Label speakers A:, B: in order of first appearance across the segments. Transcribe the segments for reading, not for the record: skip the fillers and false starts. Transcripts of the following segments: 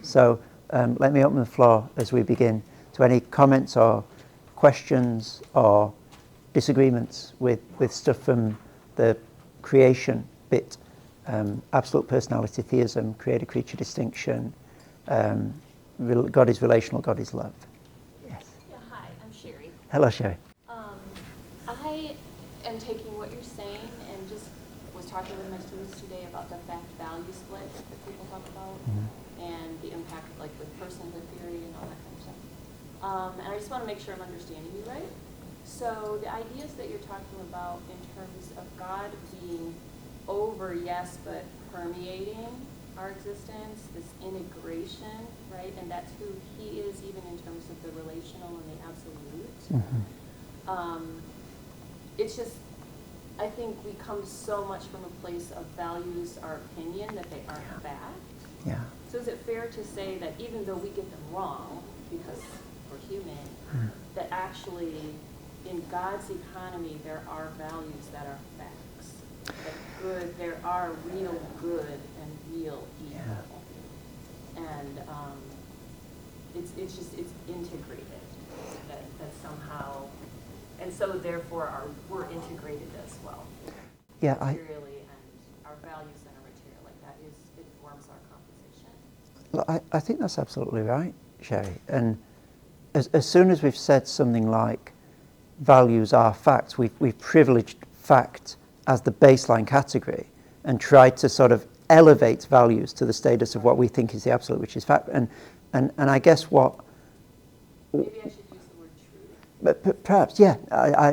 A: So let me open the floor as we begin to any comments or questions or disagreements with stuff from the creation bit, absolute personality theism, creator-creature distinction, God is relational, God is love. Yes.
B: Yeah, hi, I'm Sherry.
A: Hello, Sherry.
B: I am taking what you're saying and just was talking with my students today about the fact-value split that people talk about and the impact, like with personhood theory and all that kind of stuff. And I just want to make sure I'm understanding you right. So the ideas that you're talking about in terms of God being over, yes, but permeating our existence, this integration, right? And that's who he is even in terms of the relational and the absolute. It's just, I think we come so much from a place of values our opinion that they aren't fact.
A: Yeah.
B: So is it fair to say that even though we get them wrong, because we're human, that actually in God's economy there are values that are facts? That good, there are real good and real evil. Yeah. And it's integrated. That somehow, and so therefore we're integrated as well.
A: Yeah,
B: materially and our values and our material, like that informs our composition.
A: Look, I think that's absolutely right, Sherry. And as soon as we've said something like values are facts, we've privileged fact as the baseline category and tried to sort of elevate values to the status of what we think is the absolute, which is fact. And I guess what...
B: Maybe I should use the word truth.
A: But perhaps, yeah.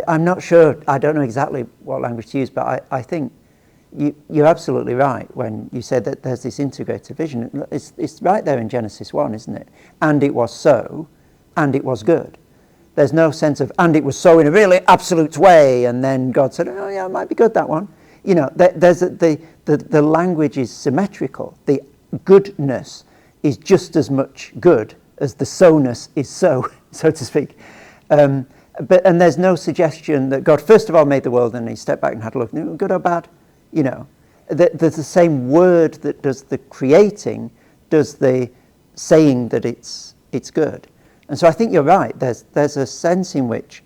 A: I'm not sure. I don't know exactly what language to use, but I think you're absolutely right when you said that there's this integrated vision. It's right there in Genesis 1, isn't it? And it was so, and it was good. There's no sense of, and it was so in a really absolute way, and then God said, oh yeah, it might be good, that one. You know, the language is symmetrical. The goodness is just as much good as the so-ness is so to speak. And there's no suggestion that God first of all made the world and he stepped back and had a look, good or bad, you know. There's the same word that does the creating, does the saying that it's good. And so I think you're right. There's a sense in which,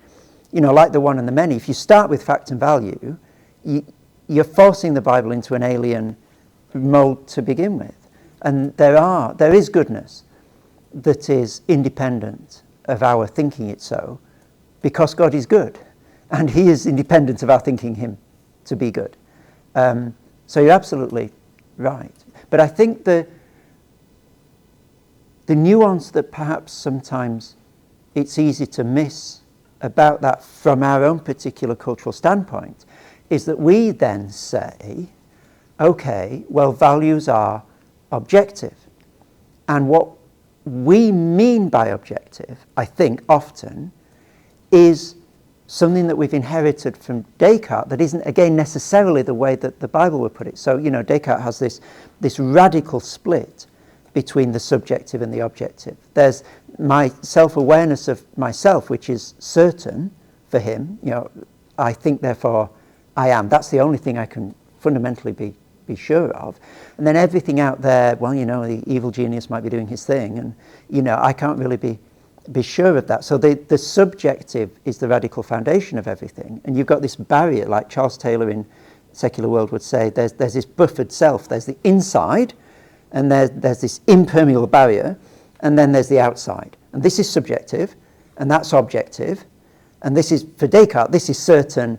A: you know, like the one and the many, if you start with fact and value, you're forcing the Bible into an alien mold to begin with. And there is goodness that is independent of our thinking it so, because God is good, and he is independent of our thinking him to be good. So you're absolutely right. But I think the nuance that perhaps sometimes it's easy to miss about that from our own particular cultural standpoint is that we then say, okay, well, values are objective. And what we mean by objective, I think, often, is something that we've inherited from Descartes that isn't, again, necessarily the way that the Bible would put it. So, you know, Descartes has this radical split between the subjective and the objective. There's my self-awareness of myself, which is certain for him. You know, I think, therefore, I am. That's the only thing I can fundamentally be sure of. And then everything out there, well, you know, the evil genius might be doing his thing, and, you know, I can't really be sure of that. So the subjective is the radical foundation of everything. And you've got this barrier, like Charles Taylor in Secular World would say, there's this buffered self. There's the inside, and there's this impermeable barrier, and then there's the outside. And this is subjective, and that's objective. And this is, for Descartes, this is certain,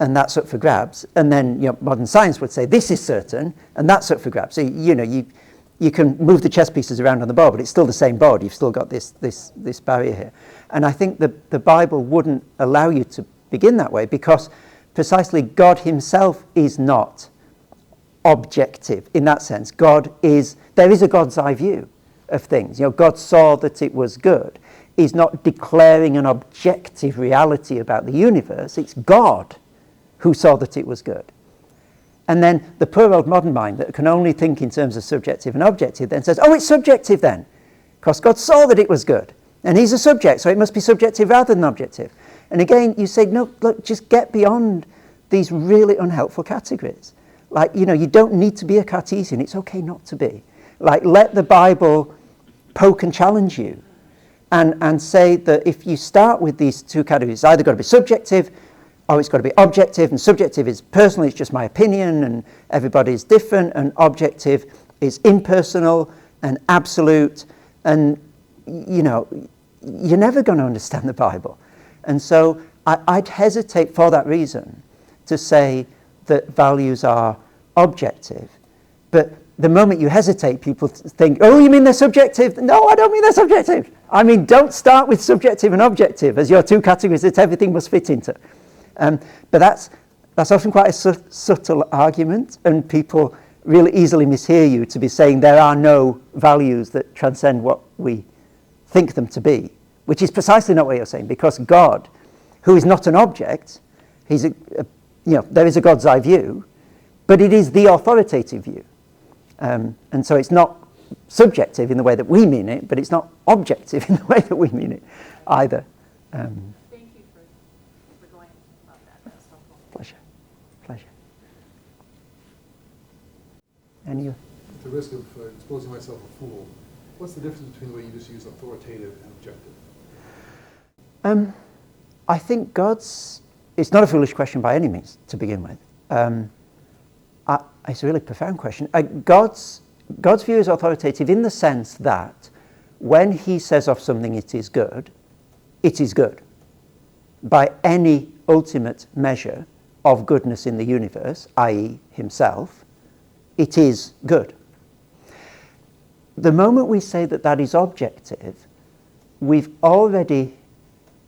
A: and that's up for grabs. And then, you know, modern science would say this is certain, and that's up for grabs. So, you know, you can move the chess pieces around on the board, but it's still the same board. You've still got this barrier here. And I think the Bible wouldn't allow you to begin that way, because precisely God himself is not objective in that sense. There is a God's eye view of things. You know, God saw that it was good. He's not declaring an objective reality about the universe. It's God who saw that it was good. And then the poor old modern mind that can only think in terms of subjective and objective then says, oh, it's subjective then, because God saw that it was good. And he's a subject, so it must be subjective rather than objective. And again, you say, no, look, just get beyond these really unhelpful categories. Like, you know, you don't need to be a Cartesian. It's okay not to be. Like, let the Bible poke and challenge you and say that if you start with these two categories, it's either got to be subjective or it's got to be objective, and subjective is personal, it's just my opinion and everybody's different, and objective is impersonal and absolute, and you're never going to understand the Bible. And so I'd hesitate for that reason to say that values are objective. But the moment you hesitate, people think, oh, you mean they're subjective? No, I don't mean they're subjective. I mean, don't start with subjective and objective as your two categories that everything must fit into. But that's often quite a subtle argument, and people really easily mishear you to be saying there are no values that transcend what we think them to be, which is precisely not what you're saying, because God, who is not an object, there is a God's eye view, but it is the authoritative view. And so it's not subjective in the way that we mean it, but it's not objective in the way that we mean it either.
B: Thank you for going about that. That was helpful.
A: Pleasure. Any?
C: At the risk of exposing myself a fool, what's the difference between the way you just use authoritative and objective?
A: I think it's not a foolish question by any means to begin with. It's a really profound question. God's view is authoritative in the sense that when he says of something it is good by any ultimate measure of goodness in the universe, i.e. himself. It is good. The moment we say that that is objective, we've already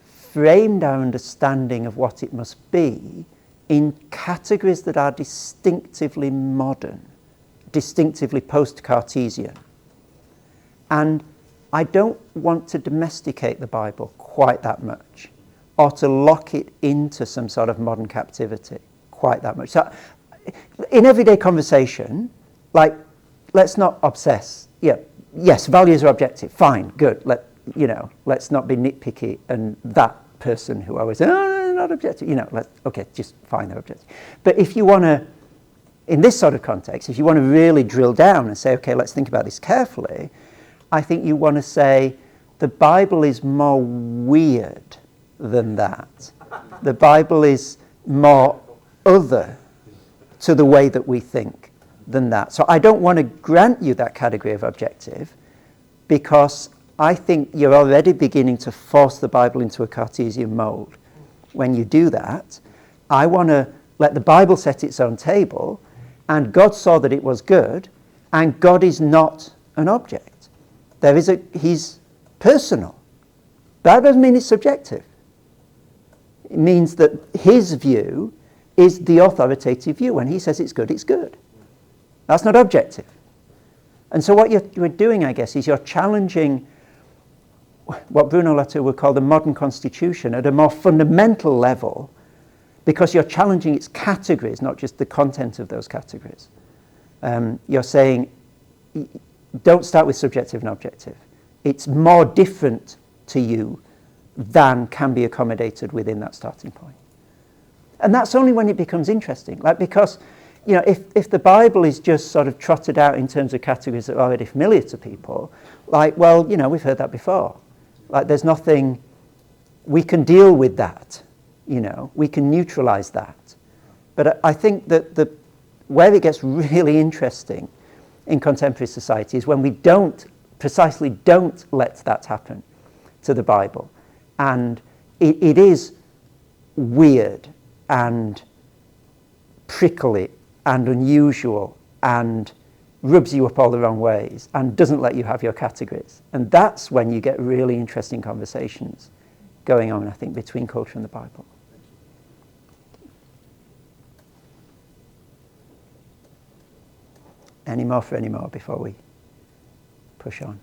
A: framed our understanding of what it must be in categories that are distinctively modern, distinctively post-Cartesian. And I don't want to domesticate the Bible quite that much, or to lock it into some sort of modern captivity quite that much. So, in everyday conversation, let's not obsess. Yes, values are objective. Fine, good. Let's not be nitpicky. And that person who always says, no, not objective. Okay, just fine, they're objective. But if you want to, in this sort of context, if you want to really drill down and say, okay, let's think about this carefully, I think you want to say the Bible is more weird than that. The Bible is more other to the way that we think than that. So I don't want to grant you that category of objective, because I think you're already beginning to force the Bible into a Cartesian mold. When you do that, I want to let the Bible set its own table, and God saw that it was good, and God is not an object. He's personal. That doesn't mean it's subjective. It means that his view is the authoritative view. When he says it's good, it's good. That's not objective. And so what you're doing, I guess, is you're challenging what Bruno Latour would call the modern constitution at a more fundamental level, because you're challenging its categories, not just the content of those categories. You're saying, don't start with subjective and objective. It's more different to you than can be accommodated within that starting point. And that's only when it becomes interesting. Because, if the Bible is just sort of trotted out in terms of categories that are already familiar to people, we've heard that before. There's nothing, we can deal with that, we can neutralize that. But I think that where it gets really interesting in contemporary society is when we don't let that happen to the Bible. And it is weird and prickly and unusual and rubs you up all the wrong ways and doesn't let you have your categories. And that's when you get really interesting conversations going on, I think, between culture and the Bible. Any more before we push on?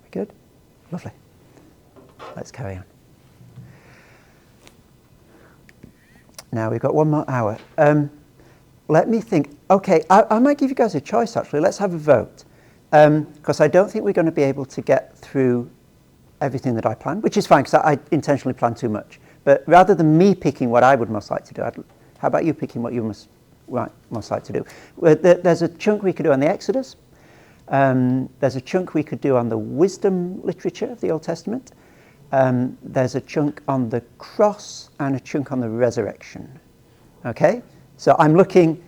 A: We good? Lovely. Let's carry on. Now we've got one more hour. Let me think. Okay, I might give you guys a choice, actually. Let's have a vote. Because I don't think we're going to be able to get through everything that I planned, which is fine, because I intentionally planned too much. But rather than me picking what I would most like to do, how about you picking what you most like to do? There's a chunk we could do on the Exodus. There's a chunk we could do on the wisdom literature of the Old Testament. There's a chunk on the cross and a chunk on the resurrection. Okay? So I'm looking,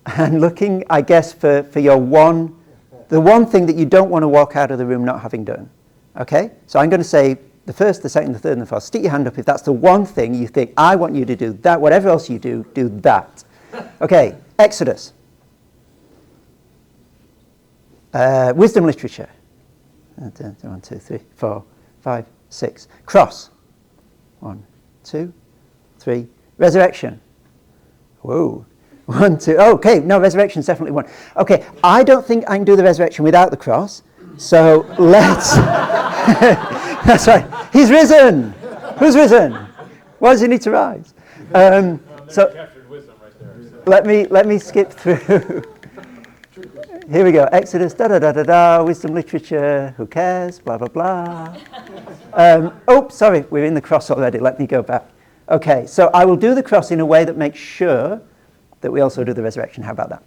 A: I guess, for the one thing that you don't want to walk out of the room not having done. Okay? So I'm going to say the first, the second, the third, and the fourth. Stick your hand up if that's the one thing you think, I want you to do that. Whatever else you do that. Okay, Exodus. Wisdom literature. 1, 2, 3, 4, 5, 6. Cross. 1, 2, 3. Resurrection. Whoa. 1, 2. Oh, okay, no, resurrection's definitely one. Okay, I don't think I can do the resurrection without the cross. So let's... That's right. He's risen. Who's risen? Why does he need to rise? So
D: captured wisdom right there.
A: let me skip through. Here we go. Exodus, wisdom literature, who cares, blah, blah, blah. Sorry, we're in the cross already. Let me go back. Okay, so I will do the cross in a way that makes sure that we also do the resurrection. How about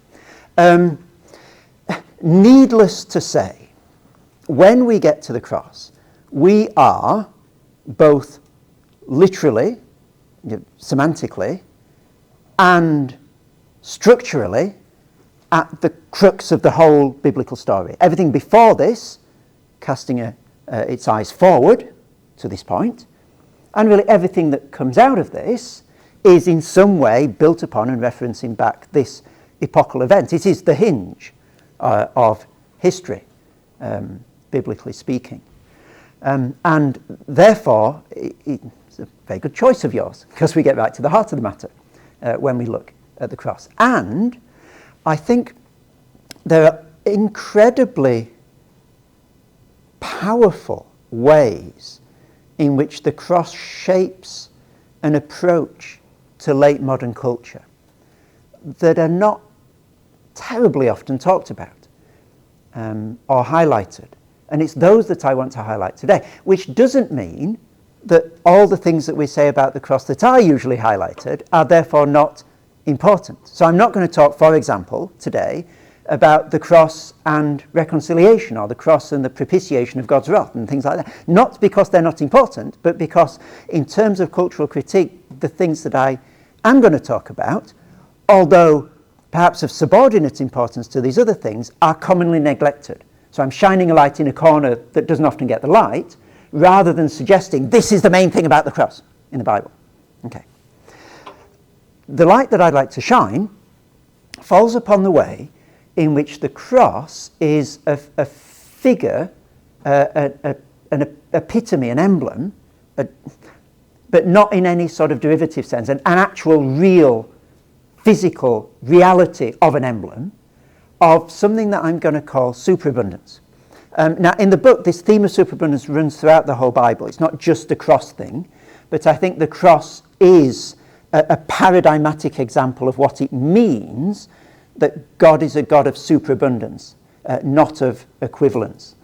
A: that? Needless to say, when we get to the cross, we are both literally, semantically, and structurally at the crux of the whole biblical story. Everything before this, casting its eyes forward to this point, and really everything that comes out of this is in some way built upon and referencing back this epochal event. It is the hinge of history, biblically speaking. And therefore, it's a very good choice of yours, because we get right to the heart of the matter when we look at the cross. And I think there are incredibly powerful ways in which the cross shapes an approach to late modern culture that are not terribly often talked about or highlighted. And it's those that I want to highlight today, which doesn't mean that all the things that we say about the cross that are usually highlighted are therefore not important. So I'm not going to talk, for example, today about the cross and reconciliation, or the cross and the propitiation of God's wrath and things like that. Not because they're not important, but because in terms of cultural critique, the things that I am going to talk about, although perhaps of subordinate importance to these other things, are commonly neglected. So I'm shining a light in a corner that doesn't often get the light, rather than suggesting this is the main thing about the cross in the Bible. Okay. The light that I'd like to shine falls upon the way in which the cross is a figure, an epitome, an emblem, but not in any sort of derivative sense, an actual real physical reality of an emblem, of something that I'm going to call superabundance. Now, in the book, this theme of superabundance runs throughout the whole Bible. It's not just a cross thing, but I think the cross is a paradigmatic example of what it means that God is a God of superabundance, not of equivalence.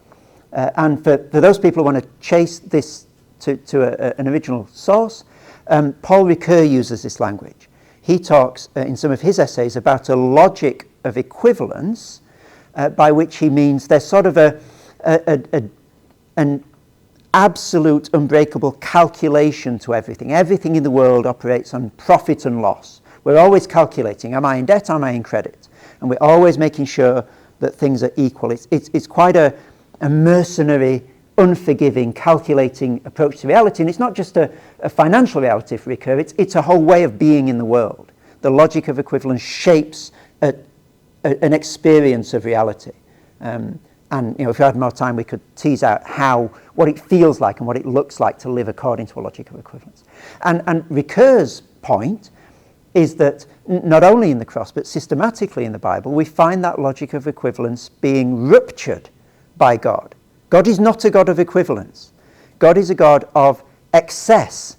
A: And for those people who want to chase this to an original source, Paul Ricoeur uses this language. He talks in some of his essays about a logic of equivalence, by which he means there's sort of an absolute unbreakable calculation to everything. Everything in the world operates on profit and loss. We're always calculating, am I in debt, am I in credit? And we're always making sure that things are equal. It's quite a mercenary, unforgiving, calculating approach to reality. And it's not just a financial reality for Ricoeur, it's a whole way of being in the world. The logic of equivalence shapes an experience of reality. And if we had more time, we could tease out what it feels like and what it looks like to live according to a logic of equivalence. And Ricoeur's point is that not only in the cross, but systematically in the Bible, we find that logic of equivalence being ruptured by God. God is not a God of equivalence. God is a God of excess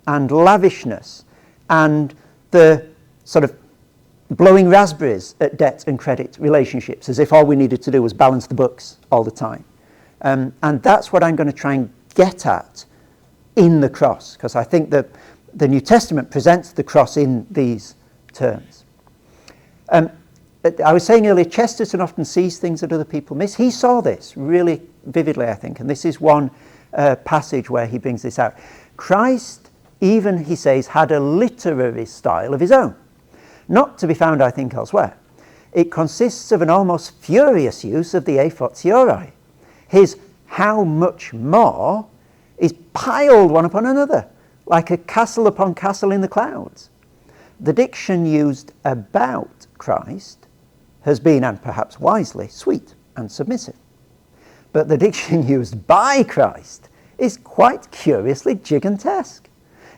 A: and lavishness and the sort of blowing raspberries at debt and credit relationships, as if all we needed to do was balance the books all the time. And that's what I'm going to try and get at in the cross, because I think that the New Testament presents the cross in these terms. I was saying earlier, Chesterton often sees things that other people miss. He saw this really vividly, I think, and this is one passage where he brings this out. Christ, even, he says, had a literary style of his own, not to be found, I think, elsewhere. It consists of an almost furious use of the a fortiori. His how much more is piled one upon another, like a castle upon castle in the clouds. The diction used about Christ has been, and perhaps wisely, sweet and submissive. But the diction used by Christ is quite curiously gigantesque.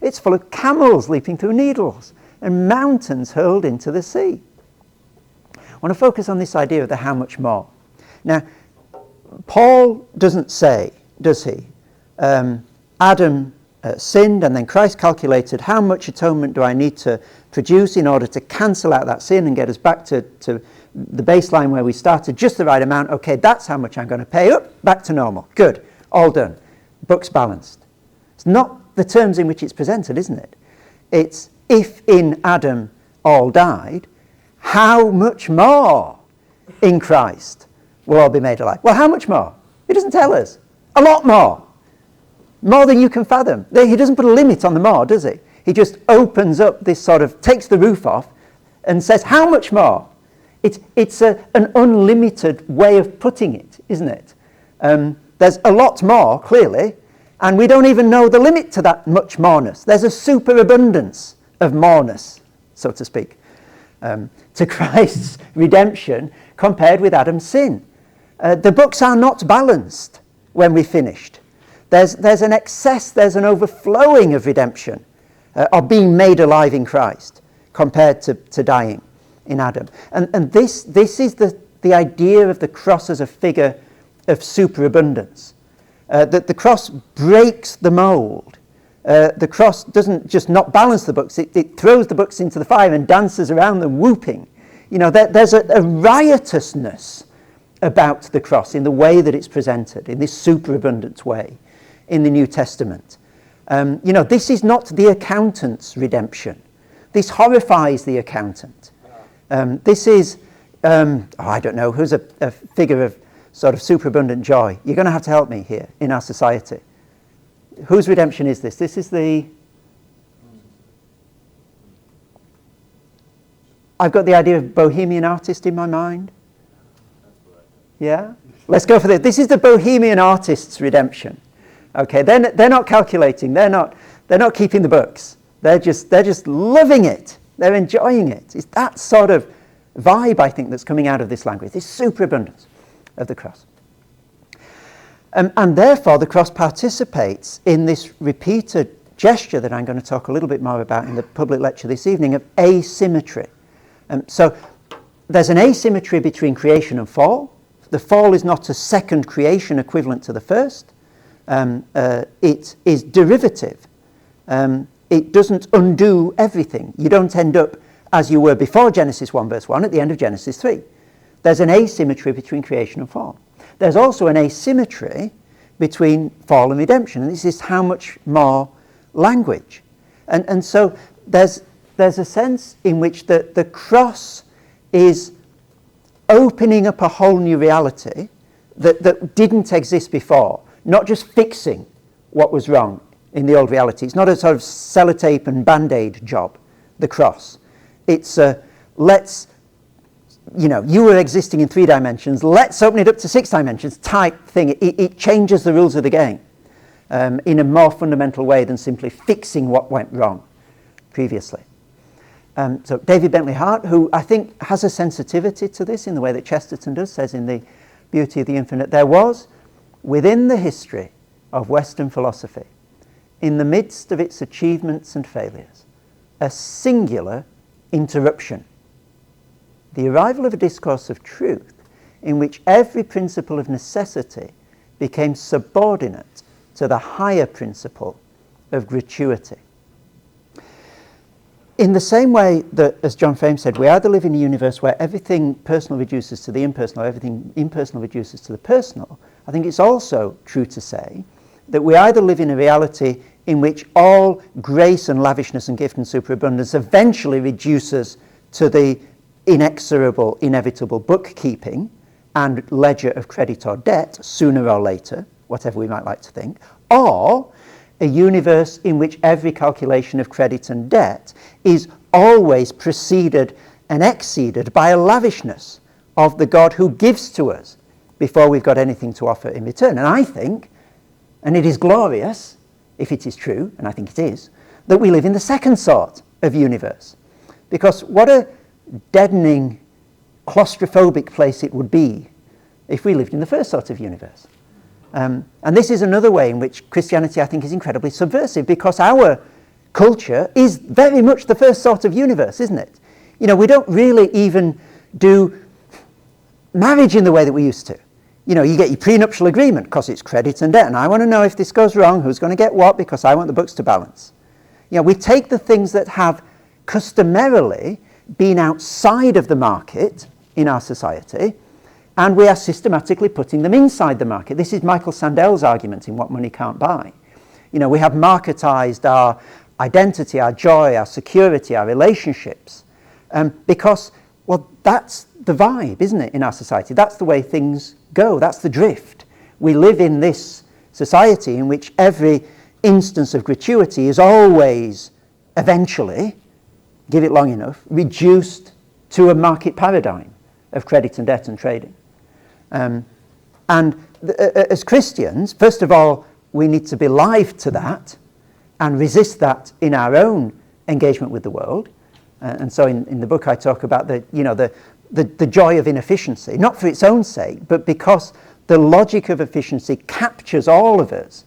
A: It's full of camels leaping through needles and mountains hurled into the sea. I want to focus on this idea of the how much more. Now, Paul doesn't say, does he, Adam sinned and then Christ calculated how much atonement do I need to produce in order to cancel out that sin and get us back to the baseline where we started, just the right amount. Okay, that's how much I'm going to pay. Up, back to normal. Good, all done. Book's balanced. It's not the terms in which it's presented, isn't it? It's if in Adam all died, how much more in Christ will all be made alive? Well, how much more? He doesn't tell us. A lot more. More than you can fathom. He doesn't put a limit on the more, does he? He just opens up this sort of, takes the roof off and says, how much more? It's an unlimited way of putting it, isn't it? There's a lot more, clearly, and we don't even know the limit to that much moreness. There's a superabundance of moreness, so to speak, to Christ's redemption compared with Adam's sin. The books are not balanced when we're finished. There's an excess, there's an overflowing of redemption, of being made alive in Christ compared to dying in Adam. And this is the idea of the cross as a figure of superabundance. That the cross breaks the mold. The cross doesn't just not balance the books, it throws the books into the fire and dances around them whooping. You know, there's a riotousness about the cross in the way that it's presented, in this superabundant way in the New Testament. This is not the accountant's redemption. This horrifies the accountant. This is, I don't know, who's a figure of sort of superabundant joy? You're going to have to help me here in our society. Whose redemption is this? This is I've got the idea of bohemian artist in my mind. Yeah? Let's go for this. This is the bohemian artist's redemption. Okay, they're not calculating. They're not keeping the books. They're just loving it. They're enjoying it. It's that sort of vibe, I think, that's coming out of this language, this superabundance of the cross. And therefore, the cross participates in this repeated gesture that I'm going to talk a little bit more about in the public lecture this evening of asymmetry. So there's an asymmetry between creation and fall. The fall is not a second creation equivalent to the first. It is derivative. It doesn't undo everything. You don't end up as you were before Genesis 1 verse 1 at the end of Genesis 3. There's an asymmetry between creation and fall. There's also an asymmetry between fall and redemption, and this is how much more language. And so there's a sense in which the cross is opening up a whole new reality that didn't exist before, not just fixing what was wrong in the old reality. It's not a sort of sellotape and band-aid job, the cross. It's you were existing in 3 dimensions, let's open it up to 6 dimensions type thing. It changes the rules of the game in a more fundamental way than simply fixing what went wrong previously. So David Bentley Hart, who I think has a sensitivity to this in the way that Chesterton does, says in The Beauty of the Infinite, there was, within the history of Western philosophy, in the midst of its achievements and failures, a singular interruption. The arrival of a discourse of truth in which every principle of necessity became subordinate to the higher principle of gratuity. In the same way that, as John Frame said, we either live in a universe where everything personal reduces to the impersonal, everything impersonal reduces to the personal, I think it's also true to say that we either live in a reality in which all grace and lavishness and gift and superabundance eventually reduces to the inexorable, inevitable bookkeeping and ledger of credit or debt sooner or later, whatever we might like to think, or a universe in which every calculation of credit and debt is always preceded and exceeded by a lavishness of the God who gives to us before we've got anything to offer in return. And I think, and it is glorious, if it is true, and I think it is, that we live in the second sort of universe. Because what a deadening, claustrophobic place it would be if we lived in the first sort of universe. And this is another way in which Christianity, I think, is incredibly subversive, because our culture is very much the first sort of universe, isn't it? You know, we don't really even do marriage in the way that we used to. You know, you get your prenuptial agreement because it's credit and debt, and I want to know if this goes wrong, who's going to get what, because I want the books to balance. You know, we take the things that have customarily been outside of the market in our society, and we are systematically putting them inside the market. This is Michael Sandel's argument in What Money Can't Buy. You know, we have marketized our identity, our joy, our security, our relationships, because, well, that's the vibe, isn't it, in our society? That's the way things go. That's the drift. We live in this society in which every instance of gratuity is always, eventually, give it long enough, reduced to a market paradigm of credit and debt and trading. As Christians, first of all, we need to be alive to that and resist that in our own engagement with the world. And so in the book I talk about the joy of inefficiency, not for its own sake, but because the logic of efficiency captures all of us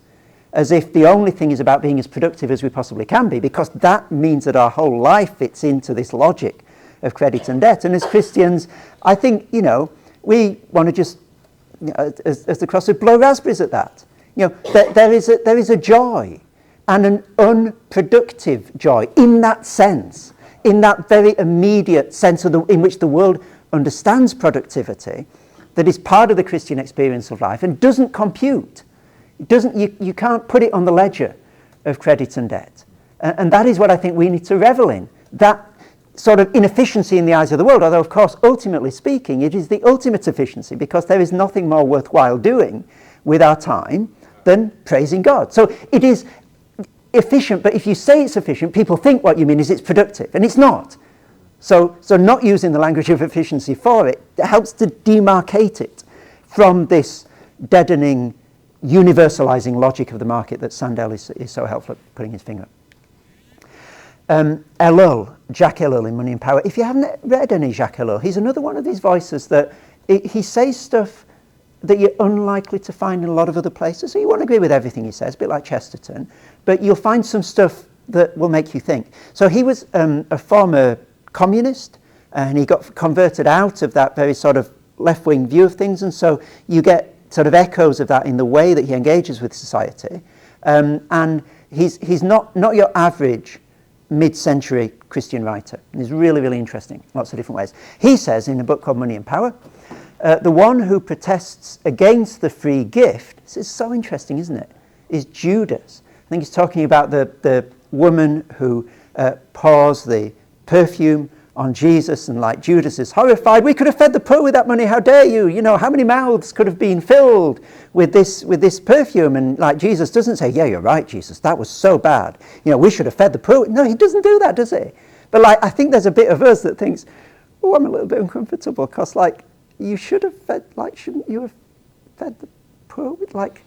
A: as if the only thing is about being as productive as we possibly can be, because that means that our whole life fits into this logic of credit and debt. And as Christians, I think, you know, we want to just, you know, as the cross would blow raspberries at that. You know, there is a joy, and an unproductive joy in that sense, in that very immediate sense in which the world understands productivity, that is part of the Christian experience of life and doesn't compute. It doesn't. You can't put it on the ledger of credit and debt. And that is what I think we need to revel in, that sort of inefficiency in the eyes of the world, although, of course, ultimately speaking, it is the ultimate efficiency, because there is nothing more worthwhile doing with our time than praising God. So it is efficient, but if you say it's efficient, people think what you mean is it's productive, and it's not. So not using the language of efficiency for it helps to demarcate it from this deadening, universalizing logic of the market that Sandel is so helpful at putting his finger up. Jacques Ellul in Money and Power. If you haven't read any Jacques Ellul, he's another one of these voices that he says stuff that you're unlikely to find in a lot of other places. So you won't agree with everything he says, a bit like Chesterton, but you'll find some stuff that will make you think. So he was a former communist, and he got converted out of that very sort of left-wing view of things, and so you get sort of echoes of that in the way that he engages with society. And he's not your average mid-century Christian writer. He's really, really interesting, lots of different ways. He says in a book called Money and Power, the one who protests against the free gift, this is so interesting, isn't it, is Judas. I think he's talking about the woman who pours the perfume on Jesus, and like Judas is horrified. We could have fed the poor with that money. How dare you? You know, how many mouths could have been filled with this perfume? And like Jesus doesn't say, yeah, you're right, Jesus, that was so bad. You know, we should have fed the poor. No, he doesn't do that, does he? But like, I think there's a bit of us that thinks, oh, I'm a little bit uncomfortable, because like, you should have fed, like, shouldn't you have fed the poor with, like,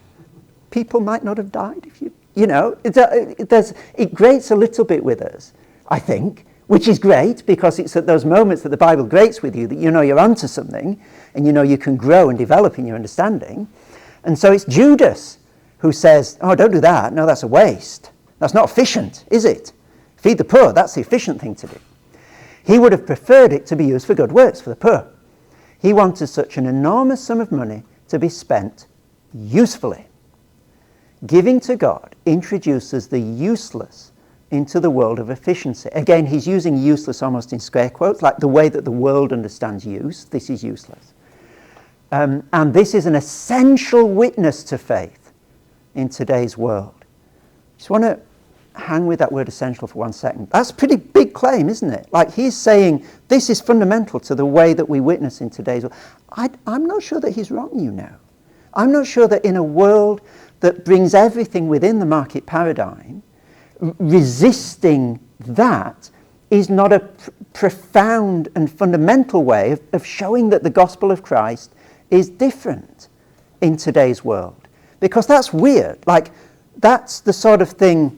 A: people might not have died if you know, it grates a little bit with us, I think, which is great, because it's at those moments that the Bible grates with you that you know you're onto something, and you know you can grow and develop in your understanding. And so it's Judas who says, oh, don't do that. No, that's a waste. That's not efficient, is it? Feed the poor, that's the efficient thing to do. He would have preferred it to be used for good works for the poor. He wanted such an enormous sum of money to be spent usefully. Giving to God introduces the useless into the world of efficiency. Again, he's using useless almost in square quotes, like the way that the world understands use. This is useless. And this is an essential witness to faith in today's world. Just want to hang with that word essential for 1 second. That's a pretty big claim, isn't it? Like, he's saying this is fundamental to the way that we witness in today's world. I'm not sure that he's wrong, you know. I'm not sure that in a world that brings everything within the market paradigm, resisting that is not a profound and fundamental way of showing that the gospel of Christ is different in today's world. Because that's weird. Like, that's the sort of thing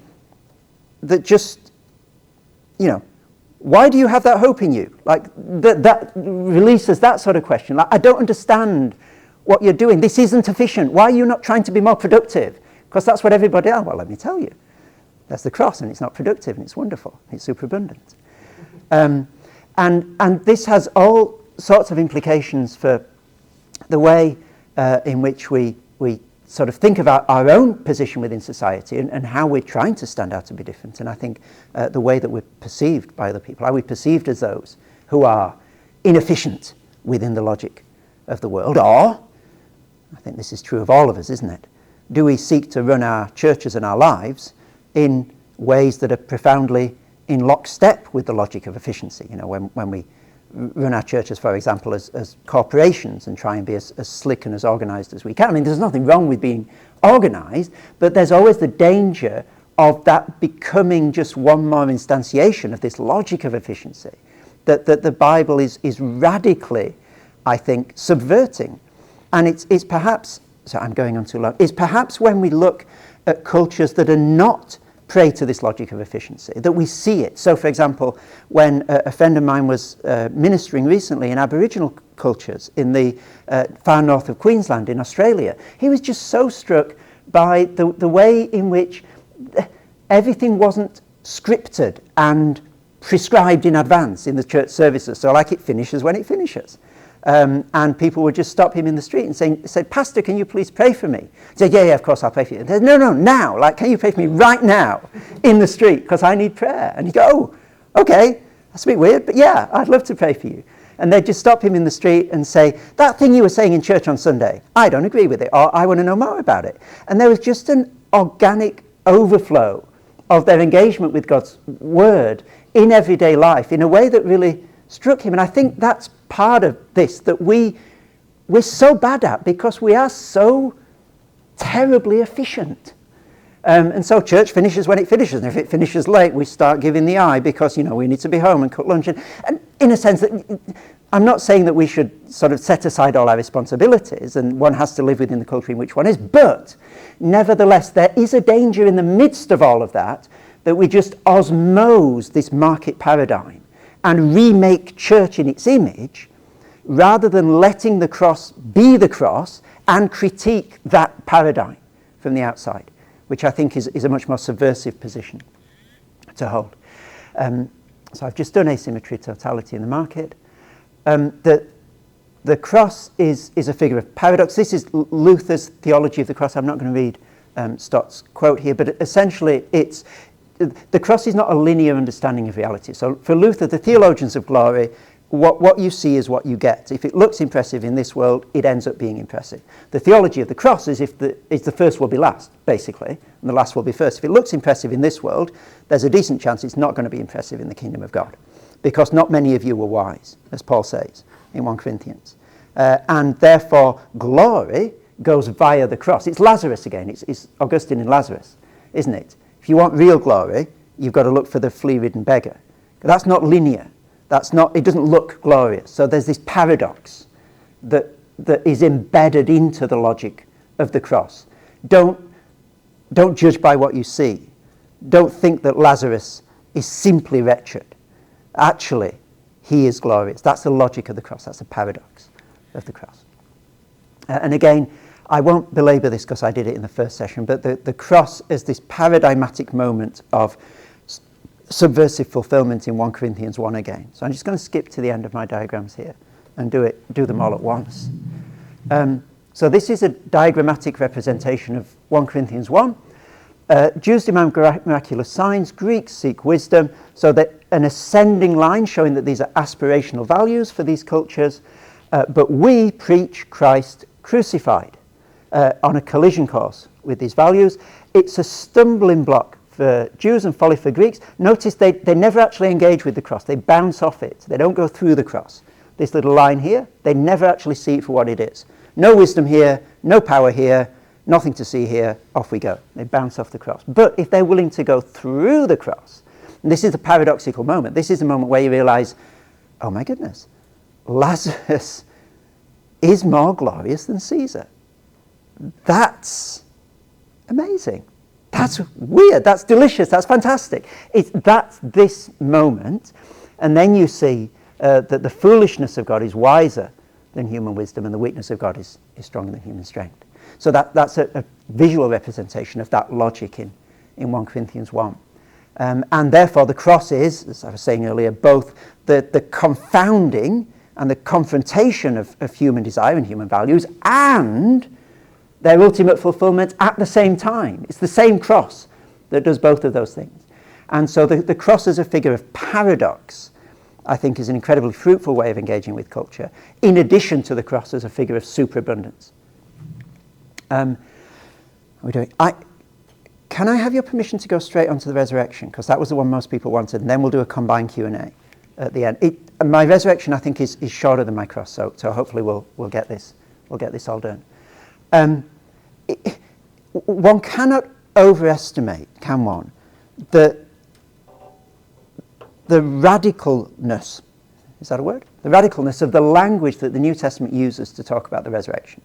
A: that just, you know, why do you have that hope in you? Like, that releases that sort of question. Like, I don't understand what you're doing. This isn't efficient. Why are you not trying to be more productive? Because that's what everybody else. Well, let me tell you. That's the cross, and it's not productive, and it's wonderful. It's superabundant. And this has all sorts of implications for the way in which we sort of think about our own position within society and how we're trying to stand out to be different. And I think the way that we're perceived by other people, are we perceived as those who are inefficient within the logic of the world? Or, I think this is true of all of us, isn't it? Do we seek to run our churches and our lives in ways that are profoundly in lockstep with the logic of efficiency? You know, when we run our churches, for example, as corporations and try and be as slick and as organised as we can. I mean, there's nothing wrong with being organised, but there's always the danger of that becoming just one more instantiation of this logic of efficiency that the Bible is radically, I think, subverting. And it's perhaps, so I'm going on too long, it's perhaps when we look at cultures that are not prey to this logic of efficiency that we see it. So, for example, when a friend of mine was ministering recently in Aboriginal cultures in the far north of Queensland in Australia, he was just so struck by the way in which everything wasn't scripted and prescribed in advance in the church services. So, like, it finishes when it finishes. And people would just stop him in the street and say, "Pastor, can you please pray for me?" He said, yeah, of course, I'll pray for you. He said, no, now. Like, can you pray for me right now in the street? Because I need prayer. And he'd go, "Oh, okay, that's a bit weird, but yeah, I'd love to pray for you." And they'd just stop him in the street and say, "That thing you were saying in church on Sunday, I don't agree with it," or "I want to know more about it." And there was just an organic overflow of their engagement with God's word in everyday life in a way that really struck him. And I think that's part of this that we're so bad at, because we are so terribly efficient. And so church finishes when it finishes, and if it finishes late, we start giving the eye because, you know, we need to be home and cook lunch. And in a sense, that I'm not saying that we should sort of set aside all our responsibilities, and one has to live within the culture in which one is, but nevertheless, there is a danger in the midst of all of that we just osmose this market paradigm and remake church in its image, rather than letting the cross be the cross and critique that paradigm from the outside, which I think is a much more subversive position to hold. So I've just done asymmetry, totality in the market. The cross is a figure of paradox. This is Luther's Theology of the Cross. I'm not going to read Stott's quote here, but essentially the cross is not a linear understanding of reality. So for Luther, the theologians of glory, what you see is what you get. If it looks impressive in this world, it ends up being impressive. The theology of the cross is the first will be last, basically, and the last will be first. If it looks impressive in this world, there's a decent chance it's not going to be impressive in the kingdom of God, because not many of you were wise, as Paul says in 1 Corinthians. And therefore, glory goes via the cross. It's Lazarus again. It's Augustine and Lazarus, isn't it? If you want real glory, you've got to look for the flea-ridden beggar. That's not linear. It doesn't look glorious. So there's this paradox that is embedded into the logic of the cross. Don't judge by what you see. Don't think that Lazarus is simply wretched. Actually, he is glorious. That's the logic of the cross. That's the paradox of the cross. And again, I won't belabor this because I did it in the first session, but the cross is this paradigmatic moment of subversive fulfillment in 1 Corinthians 1 again. So I'm just going to skip to the end of my diagrams here and do them all at once. So this is a diagrammatic representation of 1 Corinthians 1. Jews demand miraculous signs, Greeks seek wisdom, so that an ascending line showing that these are aspirational values for these cultures, but we preach Christ crucified on a collision course with these values. It's a stumbling block for Jews and folly for Greeks. Notice they never actually engage with the cross. They bounce off it. They don't go through the cross. This little line here, they never actually see it for what it is. No wisdom here, no power here, nothing to see here, off we go. They bounce off the cross. But if they're willing to go through the cross, and this is the paradoxical moment, this is the moment where you realize, oh my goodness, Lazarus is more glorious than Caesar. That's amazing. That's weird. That's delicious. That's fantastic. That's this moment. And then you see that the foolishness of God is wiser than human wisdom, and the weakness of God is stronger than human strength. So that's a visual representation of that logic in 1 Corinthians 1. And therefore the cross is, as I was saying earlier, both the confounding and the confrontation of human desire and human values, and their ultimate fulfillment at the same time. It's the same cross that does both of those things. And so the cross as a figure of paradox, I think, is an incredibly fruitful way of engaging with culture, in addition to the cross as a figure of superabundance. Can I have your permission to go straight onto the resurrection? Because that was the one most people wanted, and then we'll do a combined Q&A at the end. My resurrection, I think, is shorter than my cross, so hopefully we'll get this all done. One cannot overestimate, can one, the radicalness, is that a word? The radicalness of the language that the New Testament uses to talk about the resurrection.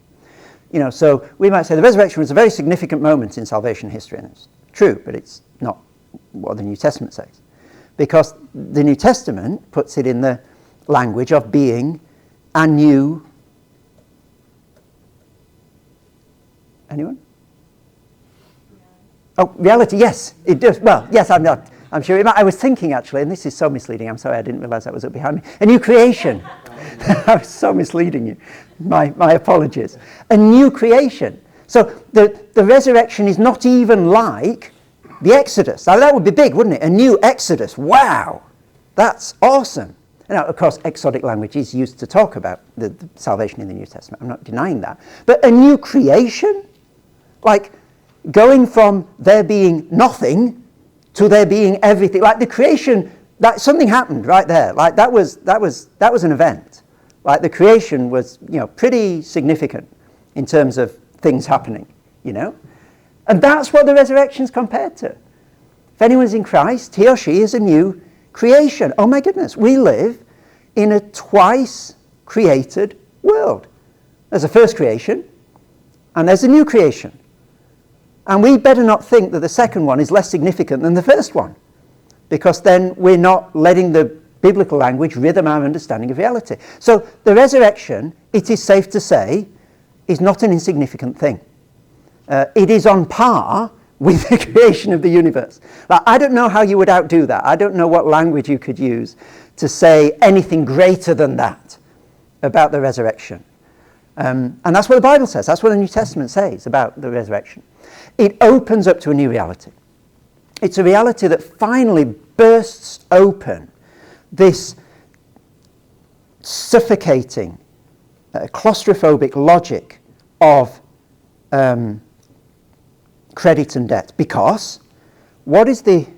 A: You know, so we might say the resurrection was a very significant moment in salvation history, and it's true, but it's not what the New Testament says. Because the New Testament puts it in the language of being a new... Anyone? Oh, reality, yes, it does. Well, yes, I'm sure. I was thinking, actually, and this is so misleading. I'm sorry, I didn't realise that was up behind me. A new creation. I was so misleading you. My apologies. A new creation. So the resurrection is not even like the Exodus. Now, that would be big, wouldn't it? A new Exodus. Wow. That's awesome. Now, of course, exotic language is used to talk about the salvation in the New Testament. I'm not denying that. But a new creation? Like going from there being nothing to there being everything. Like the creation, that something happened right there. Like that was an event. Like the creation was, pretty significant in terms of things happening, And that's what the resurrection's compared to. If anyone's in Christ, he or she is a new creation. Oh my goodness, we live in a twice created world. There's a first creation and there's a new creation. And we better not think that the second one is less significant than the first one, because then we're not letting the biblical language rhythm our understanding of reality. So the resurrection, it is safe to say, is not an insignificant thing. It is on par with the creation of the universe. Now, I don't know how you would outdo that. I don't know what language you could use to say anything greater than that about the resurrection. And that's what the Bible says. That's what the New Testament says about the resurrection. It opens up to a new reality. It's a reality that finally bursts open this suffocating, claustrophobic logic of credit and debt. Because what is the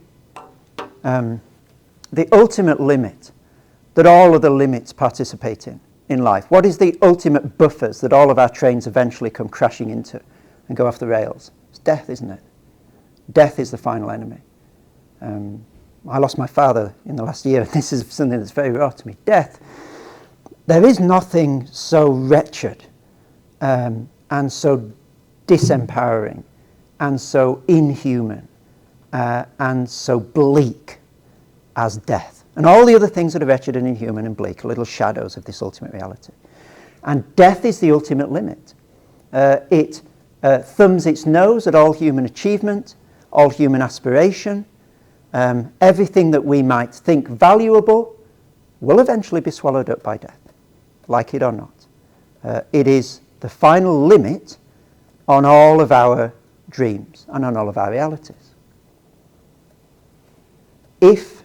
A: ultimate limit that all of the limits participate in life? What is the ultimate buffers that all of our trains eventually come crashing into and go off the rails? It's death, isn't it? Death is the final enemy. I lost my father in the last year, and this is something that's very raw to me. Death. There is nothing so wretched and so disempowering and so inhuman and so bleak as death. And all the other things that are wretched and inhuman and bleak are little shadows of this ultimate reality. And death is the ultimate limit. It thumbs its nose at all human achievement, all human aspiration. Everything that we might think valuable will eventually be swallowed up by death, like it or not. It is the final limit on all of our dreams and on all of our realities. If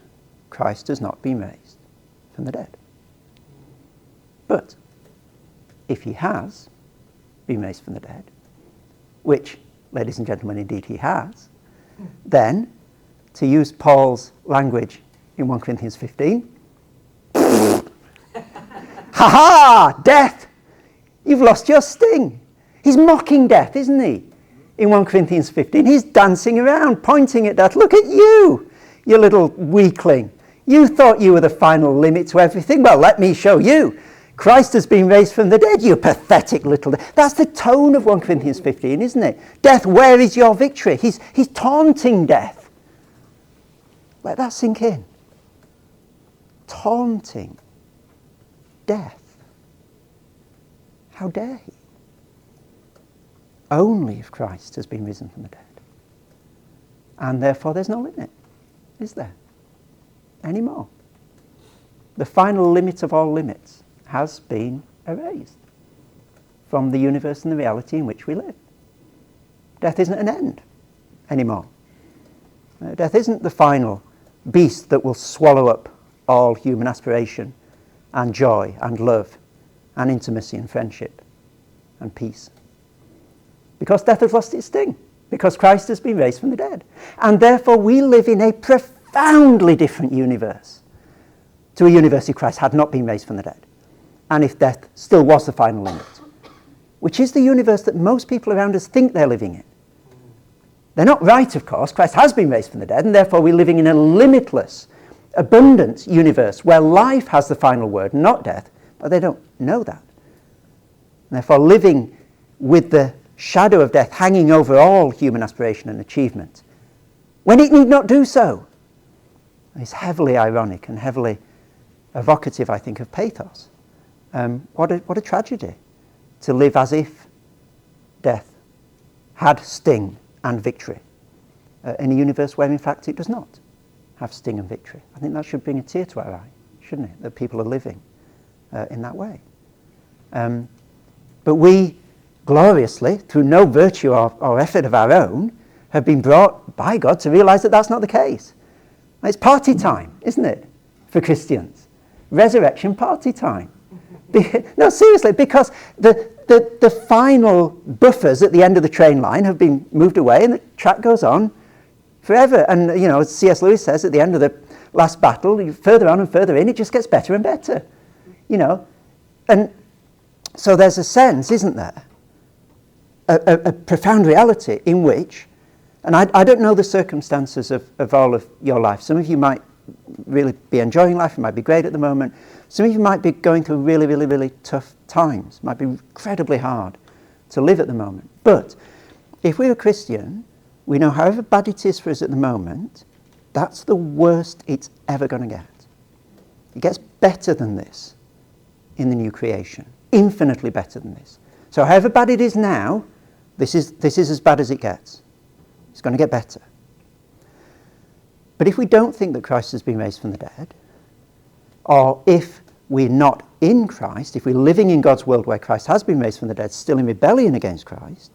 A: Christ has not been raised from the dead. But if he has been raised from the dead, which, ladies and gentlemen, indeed he has, then to use Paul's language in 1 Corinthians 15. Ha-ha! Death! You've lost your sting. He's mocking death, isn't he? In 1 Corinthians 15, he's dancing around, pointing at death. Look at you, you little weakling. You thought you were the final limit to everything. Well, let me show you. Christ has been raised from the dead, you pathetic little... That's the tone of 1 Corinthians 15, isn't it? Death, where is your victory? He's taunting death. Let that sink in. Taunting death. How dare he? Only if Christ has been risen from the dead. And therefore there's no limit, is there? Anymore. The final limit of all limits has been erased from the universe and the reality in which we live. Death isn't an end anymore. Death isn't the final beast that will swallow up all human aspiration and joy and love and intimacy and friendship and peace. Because death has lost its sting. Because Christ has been raised from the dead. And therefore we live in a profoundly different universe to a universe if Christ had not been raised from the dead. And if death still was the final limit. Which is the universe that most people around us think they're living in. They're not right, of course. Christ has been raised from the dead, and therefore we're living in a limitless, abundant universe where life has the final word, not death. But they don't know that. And therefore living with the shadow of death hanging over all human aspiration and achievement, when it need not do so, is heavily ironic and heavily evocative, I think, of pathos. What a tragedy to live as if death had sting and victory in a universe where, in fact, it does not have sting and victory. I think that should bring a tear to our eye, shouldn't it, that people are living in that way. But we, gloriously, through no virtue or effort of our own, have been brought by God to realize that that's not the case. It's party time, isn't it, for Christians? Resurrection party time. No, seriously, because the final buffers at the end of the train line have been moved away and the track goes on forever. And, you know, as C.S. Lewis says at the end of the last battle, further on and further in, it just gets better and better, you know. And so there's a sense, isn't there, a profound reality in which, and I don't know the circumstances of all of your life. Some of you might really be enjoying life, it might be great at the moment. Some of you might be going through really, really, really tough times. It might be incredibly hard to live at the moment. But if we're a Christian, we know however bad it is for us at the moment, that's the worst it's ever going to get. It gets better than this in the new creation. Infinitely better than this. So however bad it is now, this is as bad as it gets. It's going to get better. But if we don't think that Christ has been raised from the dead, or if we're not in Christ, if we're living in God's world where Christ has been raised from the dead, still in rebellion against Christ,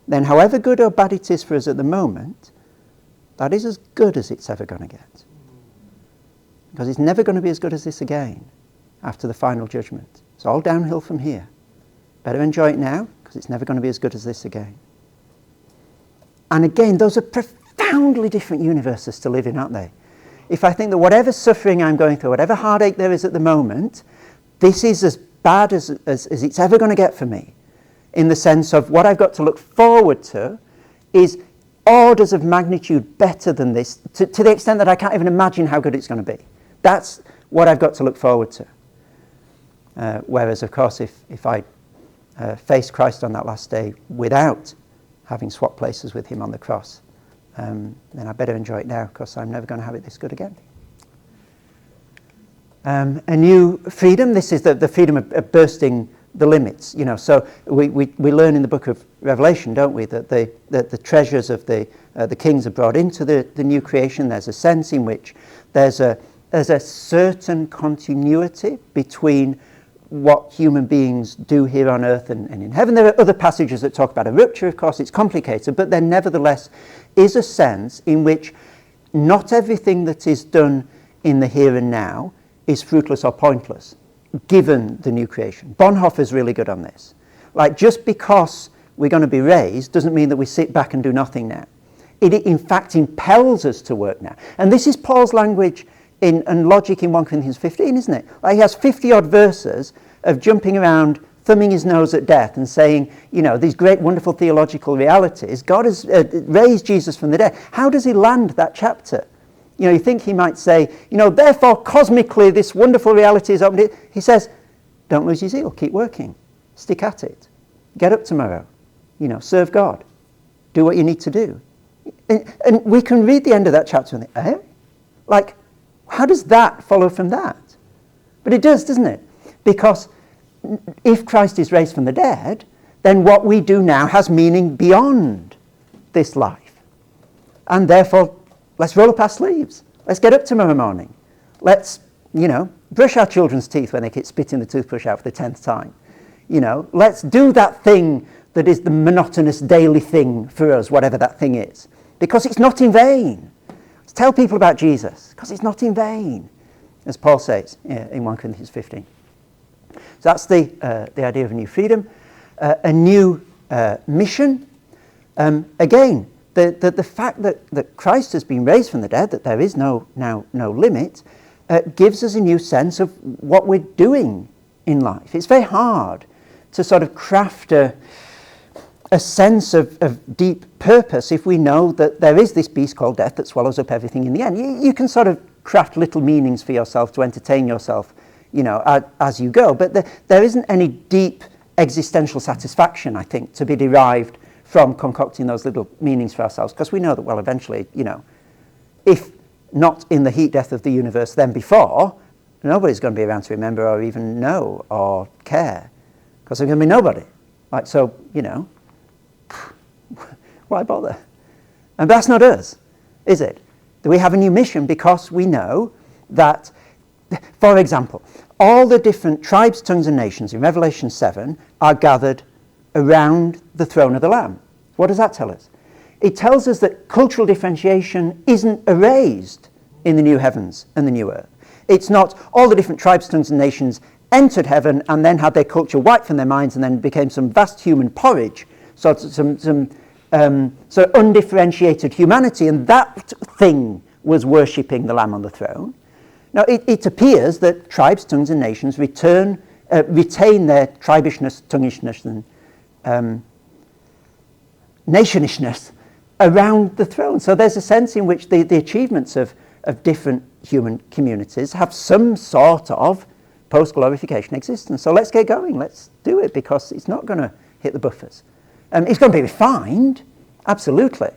A: then however good or bad it is for us at the moment, that is as good as it's ever going to get. Because it's never going to be as good as this again after the final judgment. It's all downhill from here. Better enjoy it now, because it's never going to be as good as this again. And again, those are profoundly different universes to live in, aren't they? If I think that whatever suffering I'm going through, whatever heartache there is at the moment, this is as bad as it's ever going to get for me, in the sense of what I've got to look forward to is orders of magnitude better than this, to the extent that I can't even imagine how good it's going to be. That's what I've got to look forward to. Whereas, of course, if I face Christ on that last day without having swapped places with him on the cross, then I better enjoy it now, because I'm never going to have it this good again. A new freedom. This is the freedom of bursting the limits. You know, so we learn in the book of Revelation, don't we, that the treasures of the kings are brought into the new creation. There's a sense in which there's a certain continuity between what human beings do here on earth and in heaven. There are other passages that talk about a rupture, of course, it's complicated, but there nevertheless is a sense in which not everything that is done in the here and now is fruitless or pointless, given the new creation. Bonhoeffer's really good on this. Like, just because we're going to be raised doesn't mean that we sit back and do nothing now. It in fact impels us to work now. And this is Paul's language and logic in 1 Corinthians 15, isn't it? Like he has 50-odd verses of jumping around, thumbing his nose at death and saying, these great, wonderful theological realities. God has raised Jesus from the dead. How does he land that chapter? You think he might say, therefore, cosmically, this wonderful reality is opened. He says, don't lose your zeal. Keep working. Stick at it. Get up tomorrow. Serve God. Do what you need to do. And we can read the end of that chapter and think, Like, how does that follow from that? But it does, doesn't it? Because if Christ is raised from the dead, then what we do now has meaning beyond this life. And therefore, let's roll up our sleeves. Let's get up tomorrow morning. Let's, brush our children's teeth when they keep spitting the toothbrush out for the 10th time. Let's do that thing that is the monotonous daily thing for us, whatever that thing is. Because it's not in vain. Let's tell people about Jesus, because it's not in vain, as Paul says in 1 Corinthians 15. So that's the idea of a new freedom, a new mission. Again, the fact that Christ has been raised from the dead, that there is no limit, gives us a new sense of what we're doing in life. It's very hard to sort of craft a sense of deep purpose if we know that there is this beast called death that swallows up everything in the end. You can sort of craft little meanings for yourself to entertain yourself, as you go, but there isn't any deep existential satisfaction, I think, to be derived from concocting those little meanings for ourselves, because we know that, well, eventually, if not in the heat death of the universe then before, nobody's going to be around to remember or even know or care, because there's going to be nobody. Like, so, why bother? And that's not us, is it? We have a new mission because we know that, for example, all the different tribes, tongues and nations in Revelation 7 are gathered around the throne of the Lamb. What does that tell us? It tells us that cultural differentiation isn't erased in the new heavens and the new earth. It's not all the different tribes, tongues and nations entered heaven and then had their culture wiped from their minds and then became some vast human porridge, so some undifferentiated humanity, and that thing was worshipping the Lamb on the throne. Now, it appears that tribes, tongues and nations retain their tribishness, tonguishness and nationishness around the throne. So there's a sense in which the achievements of different human communities have some sort of post-glorification existence. So let's get going, let's do it, because it's not going to hit the buffers. It's going to be refined, absolutely.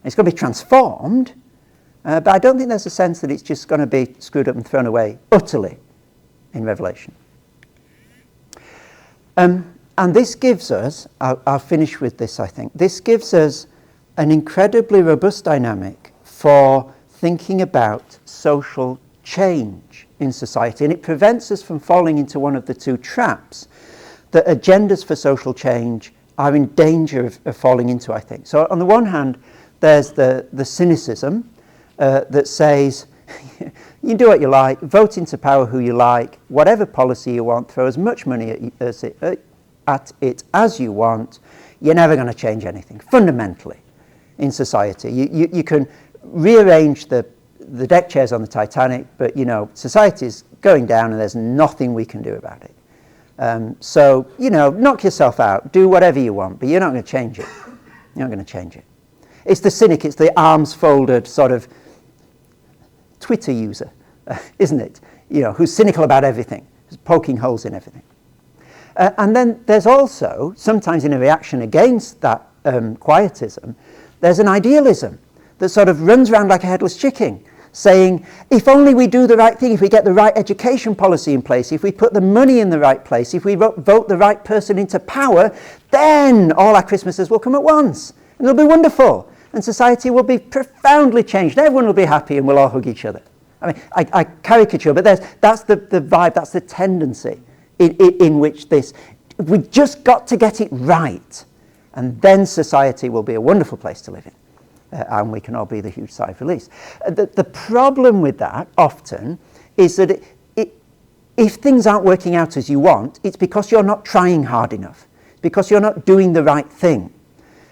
A: It's going to be transformed, but I don't think there's a sense that it's just going to be screwed up and thrown away utterly in Revelation. And this gives us, I'll finish with this, I think, this gives us an incredibly robust dynamic for thinking about social change in society, and it prevents us from falling into one of the two traps that agendas for social change are in danger of falling into, I think. So on the one hand, there's the cynicism that says, you do what you like, vote into power who you like, whatever policy you want, throw as much money at it as you want, you're never going to change anything, fundamentally, in society. You can rearrange the deck chairs on the Titanic, but, society's going down and there's nothing we can do about it. So, knock yourself out, do whatever you want, but you're not going to change it. You're not going to change it. It's the cynic, it's the arms folded sort of Twitter user, isn't it? Who's cynical about everything, who's poking holes in everything. And then there's also, sometimes in a reaction against that quietism, there's an idealism that sort of runs around like a headless chicken, saying, if only we do the right thing, if we get the right education policy in place, if we put the money in the right place, if we vote the right person into power, then all our Christmases will come at once, and it'll be wonderful, and society will be profoundly changed, and everyone will be happy, and we'll all hug each other. I mean, I caricature, but that's the vibe, that's the tendency in which we just got to get it right, and then society will be a wonderful place to live in. And we can all breathe a huge sigh of release. The problem with that often is that if things aren't working out as you want, it's because you're not trying hard enough, because you're not doing the right thing.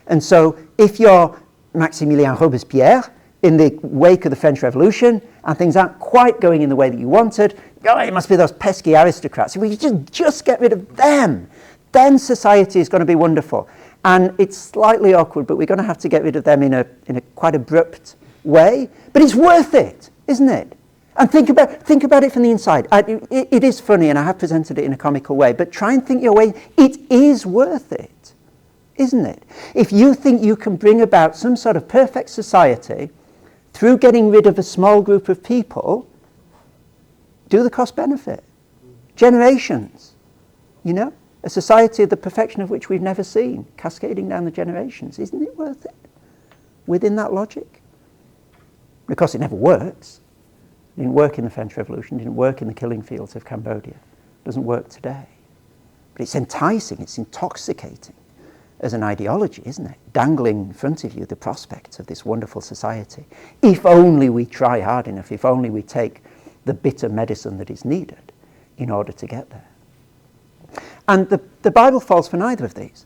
A: And so if you're Maximilien Robespierre in the wake of the French Revolution, and things aren't quite going in the way that you wanted. Oh, it must be those pesky aristocrats. If we just get rid of them, then society is going to be wonderful. And it's slightly awkward, but we're going to have to get rid of them in a quite abrupt way. But it's worth it, isn't it? And think about it from the inside. It is funny, and I have presented it in a comical way, but try and think your way. It is worth it, isn't it? If you think you can bring about some sort of perfect society through getting rid of a small group of people, do the cost-benefit. Generations, a society of the perfection of which we've never seen, cascading down the generations. Isn't it worth it within that logic? Of course, it never works. It didn't work in the French Revolution, didn't work in the killing fields of Cambodia. It doesn't work today. But it's enticing, it's intoxicating as an ideology, isn't it? Dangling in front of you the prospects of this wonderful society. If only we try hard enough, if only we take the bitter medicine that is needed in order to get there. And the Bible falls for neither of these.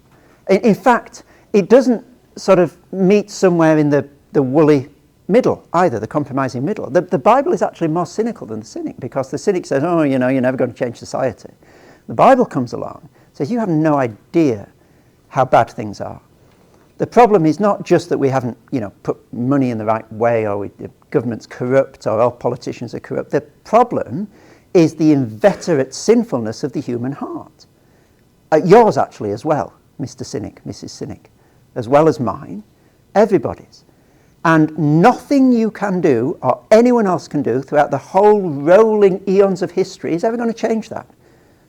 A: In fact, it doesn't sort of meet somewhere in the woolly middle either, the compromising middle. The Bible is actually more cynical than the cynic, because the cynic says, oh, you're never going to change society. The Bible comes along and says, you have no idea how bad things are. The problem is not just that we haven't, put money in the right way, or the government's corrupt, or all politicians are corrupt. The problem is the inveterate sinfulness of the human heart. Yours actually as well, Mr. Cynic, Mrs. Cynic, as well as mine, everybody's. And nothing you can do, or anyone else can do, throughout the whole rolling eons of history is ever going to change that.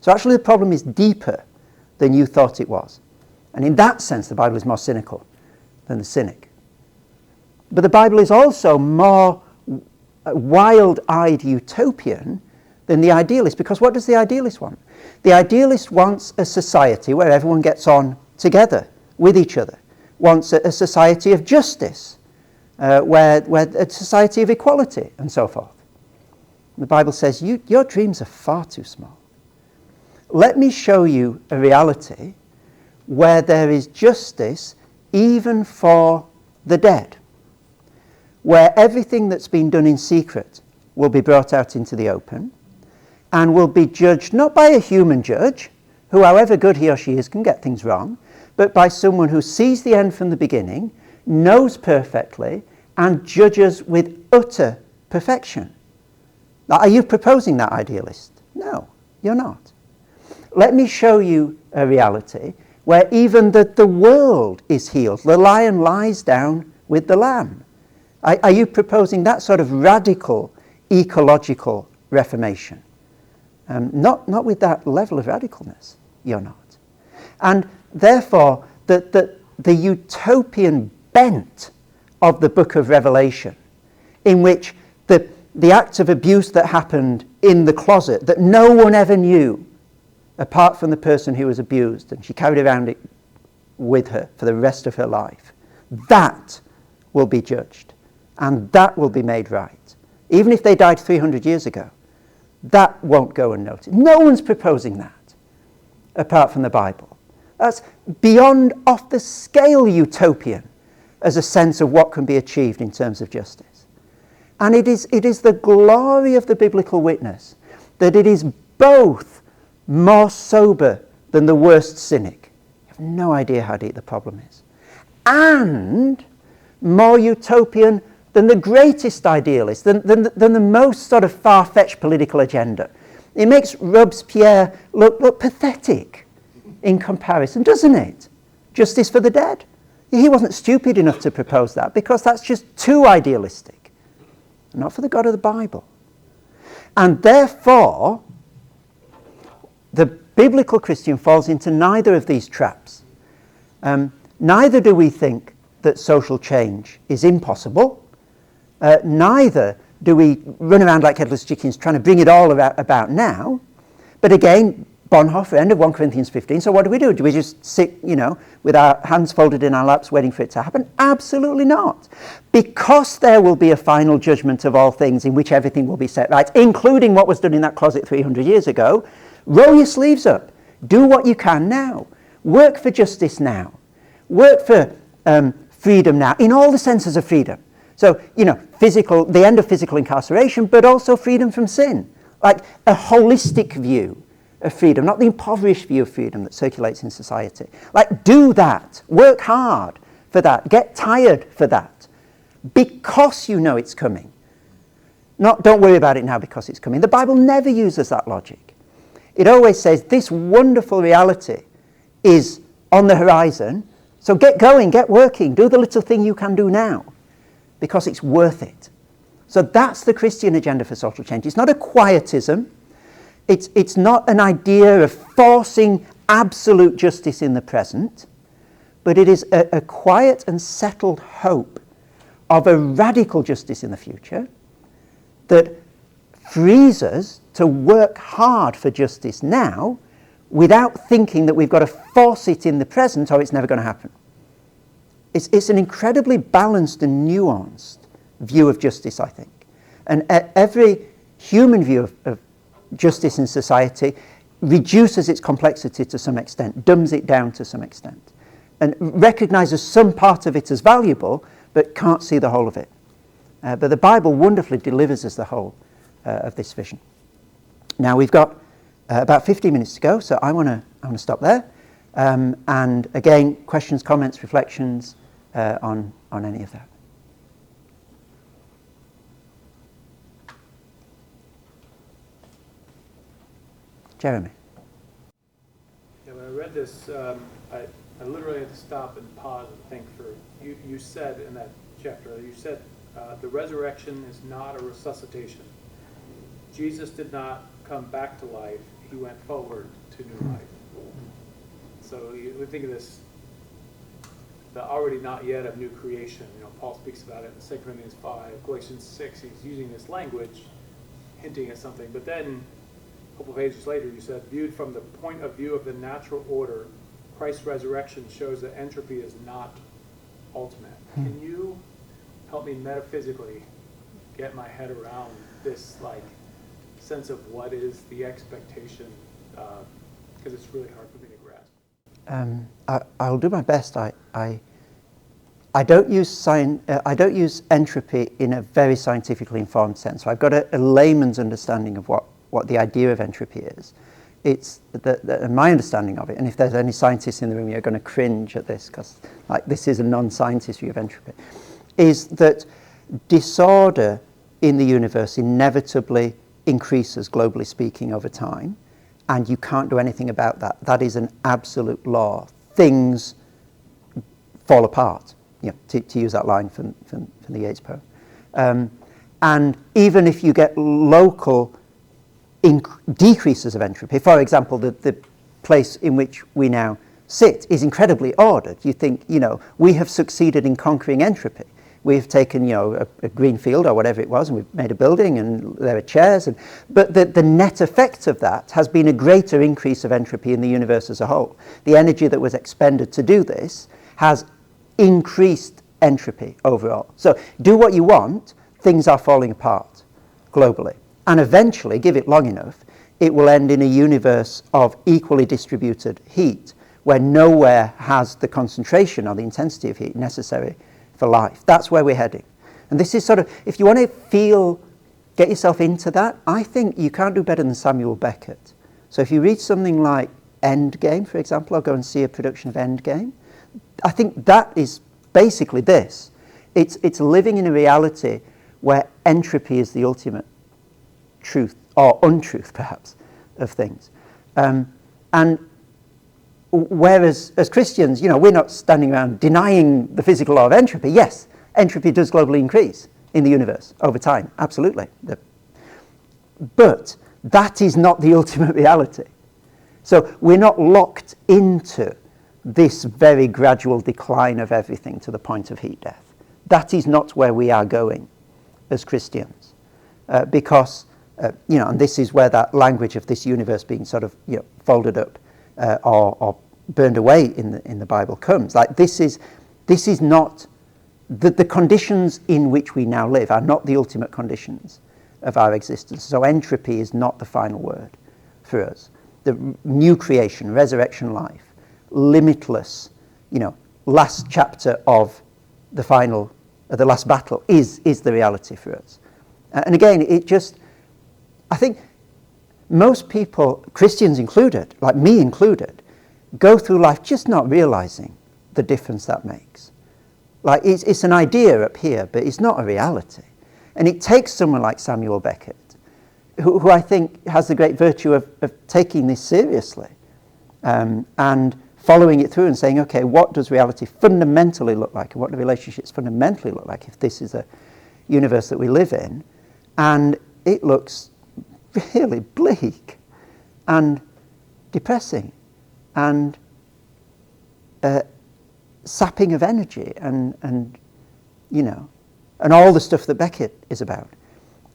A: So actually the problem is deeper than you thought it was. And in that sense, the Bible is more cynical than the cynic. But the Bible is also more wild-eyed utopian than the idealist, because what does the idealist want? The idealist wants a society where everyone gets on together with each other, wants a society of justice, where a society of equality, and so forth. The Bible says, your dreams are far too small. Let me show you a reality where there is justice even for the dead, where everything that's been done in secret will be brought out into the open, and will be judged not by a human judge, who, however good he or she is, can get things wrong, but by someone who sees the end from the beginning, knows perfectly, and judges with utter perfection. Now, are you proposing that, idealist? No, you're not. Let me show you a reality where even the world is healed. The lion lies down with the lamb. Are you proposing that sort of radical ecological reformation? Not with that level of radicalness, you're not. And therefore, the utopian bent of the book of Revelation, in which the act of abuse that happened in the closet that no one ever knew, apart from the person who was abused, and she carried around it with her for the rest of her life, that will be judged, and that will be made right. Even if they died 300 years ago, that won't go unnoticed. No one's proposing that, apart from the Bible. That's beyond off the scale utopian as a sense of what can be achieved in terms of justice. And it is the glory of the biblical witness that it is both more sober than the worst cynic. You have no idea how deep the problem is. And more utopian than the greatest idealist, than the most sort of far-fetched political agenda. It makes Robespierre look pathetic in comparison, doesn't it? Justice for the dead. He wasn't stupid enough to propose that, because that's just too idealistic. Not for the God of the Bible. And therefore, the biblical Christian falls into neither of these traps. Neither do we think that social change is impossible. Neither do we run around like headless chickens trying to bring it all about now. But again, Bonhoeffer, end of 1 Corinthians 15, so what do? Do we just sit, with our hands folded in our laps waiting for it to happen? Absolutely not. Because there will be a final judgment of all things in which everything will be set right, including what was done in that closet 300 years ago, roll your sleeves up. Do what you can now. Work for justice now. Work for freedom now, in all the senses of freedom. So, the end of physical incarceration, but also freedom from sin. Like a holistic view of freedom, not the impoverished view of freedom that circulates in society. Like, do that. Work hard for that. Get tired for that. Because you know it's coming. Not, don't worry about it now because it's coming. The Bible never uses that logic. It always says this wonderful reality is on the horizon, so get going, get working, do the little thing you can do now, because it's worth it. So that's the Christian agenda for social change. It's not a quietism. It's not an idea of forcing absolute justice in the present, but it is a quiet and settled hope of a radical justice in the future that frees us to work hard for justice now without thinking that we've got to force it in the present or it's never going to happen. It's an incredibly balanced and nuanced view of justice, I think. And every human view of justice in society reduces its complexity to some extent, dumbs it down to some extent, and recognises some part of it as valuable, but can't see the whole of it. But the Bible wonderfully delivers us the whole of this vision. Now we've got about 15 minutes to go, so I want to stop there. And again, questions, comments, reflections on any of that. Jeremy.
D: Yeah, when I read this, I literally had to stop and pause and think for, you said in that chapter, you said the resurrection is not a resuscitation. Jesus did not come back to life, he went forward to new life. So we think of this, the already not yet of new creation. Paul speaks about it in 2 Corinthians 5, Galatians 6, he's using this language, hinting at something. But then, a couple pages later, you said, viewed from the point of view of the natural order, Christ's resurrection shows that entropy is not ultimate. Can you help me metaphysically get my head around this sense of what is the expectation? Because it's really hard for me to grasp.
A: I'll do my best. I don't use entropy in a very scientifically informed sense. So I've got a layman's understanding of what the idea of entropy is. It's my understanding of it, and if there's any scientists in the room, you're going to cringe at this because this is a non-scientist view of entropy, is that disorder in the universe inevitably increases, globally speaking, over time, and you can't do anything about that. That is an absolute law. Things fall apart, to use that line from the Yeats poem. And even if you get local decreases of entropy, for example, the place in which we now sit is incredibly ordered. You think, we have succeeded in conquering entropy. We've taken, a green field or whatever it was, and we've made a building, and there are chairs. But the net effect of that has been a greater increase of entropy in the universe as a whole. The energy that was expended to do this has increased entropy overall. So do what you want, things are falling apart globally. And eventually, give it long enough, it will end in a universe of equally distributed heat, where nowhere has the concentration or the intensity of heat necessary for life. That's where we're heading. And this is sort of, if you want to get yourself into that, I think you can't do better than Samuel Beckett. So if you read something like Endgame, for example, or go and see a production of Endgame, I think that is basically this. It's living in a reality where entropy is the ultimate truth, or untruth perhaps, of things. And whereas as Christians, we're not standing around denying the physical law of entropy. Yes, entropy does globally increase in the universe over time, absolutely. But that is not the ultimate reality. So we're not locked into this very gradual decline of everything to the point of heat death. That is not where we are going as Christians, because and this is where that language of this universe being sort of folded up or burned away in the Bible comes. This is not the conditions in which we now live are not the ultimate conditions of our existence. So entropy is not the final word for us. The new creation, resurrection life, limitless, last chapter of the last battle is the reality for us. And again, I think most people, Christians included, like me included, go through life just not realizing the difference that makes. Like it's an idea up here, but it's not a reality. And it takes someone like Samuel Beckett, who I think has the great virtue of taking this seriously and following it through and saying, okay, what does reality fundamentally look like, and what do relationships fundamentally look like if this is a universe that we live in? And it looks really bleak and depressing and sapping of energy and you know, and all the stuff that Beckett is about.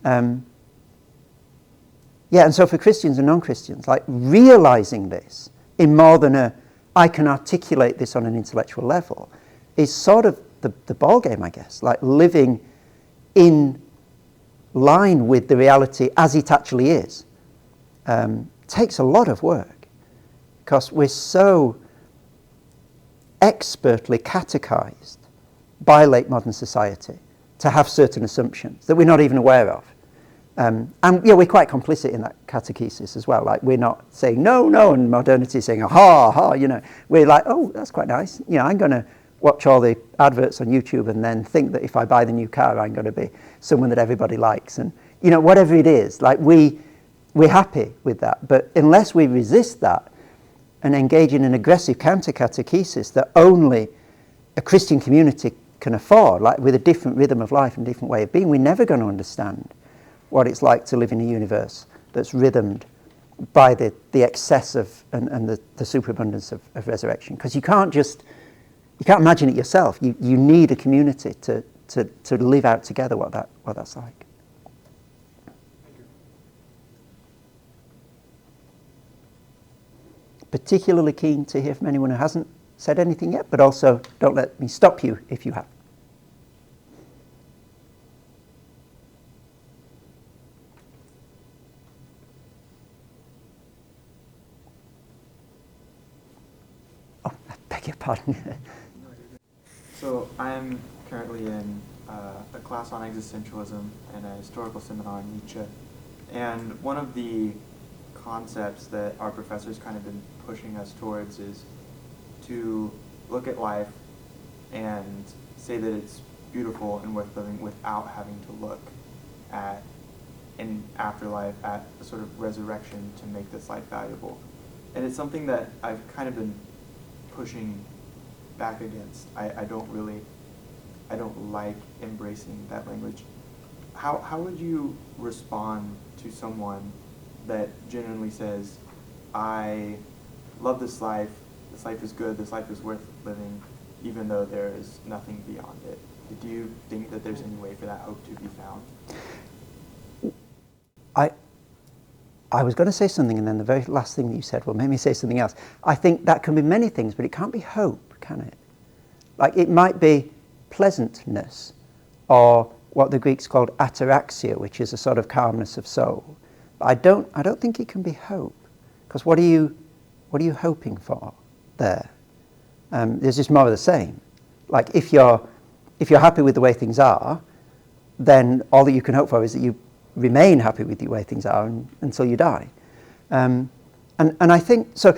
A: Yeah, and so for Christians and non-Christians, like realizing this in more than I can articulate this on an intellectual level is sort of the ball game, I guess, like living in line with the reality as it actually is. Takes a lot of work because we're so expertly catechized by late modern society to have certain assumptions that we're not even aware of. And yeah, we're quite complicit in that catechesis as well. Like we're not saying no, and modernity is saying ha, you know. We're like, oh, that's quite nice. You know, I'm going to watch all the adverts on YouTube and then think that if I buy the new car, I'm going to be someone that everybody likes. And you know, whatever it is, like we're happy with that. But unless we resist that and engage in an aggressive counter-catechesis that only a Christian community can afford, like with a different rhythm of life and different way of being, we're never going to understand what it's like to live in a universe that's rhythmed by the excess of and the superabundance of resurrection. Because you can't imagine it yourself. You need a community to live out together what that's like. Particularly keen to hear from anyone who hasn't said anything yet, but also don't let me stop you if you have. Oh, I beg your pardon.
E: So I'm currently in a class on existentialism and a historical seminar on Nietzsche. And one of the concepts that our professor's kind of been pushing us towards is to look at life and say that it's beautiful and worth living without having to look at an afterlife, at a sort of resurrection to make this life valuable. And it's something that I've kind of been pushing back against. I don't like embracing that language. How would you respond to someone that genuinely says, I love this life is good, this life is worth living, even though there is nothing beyond it? Do you think that there's any way for that hope to be found?
A: I was going to say something, and then the very last thing that you said, well, made me say something else. I think that can be many things, but it can't be hope, can it? Like, it might be pleasantness, or what the Greeks called ataraxia, which is a sort of calmness of soul. But I don't think it can be hope, because what are you hoping for there? There's just more of the same. Like, if you're happy with the way things are, then all that you can hope for is that you remain happy with the way things are until you die. And I think so.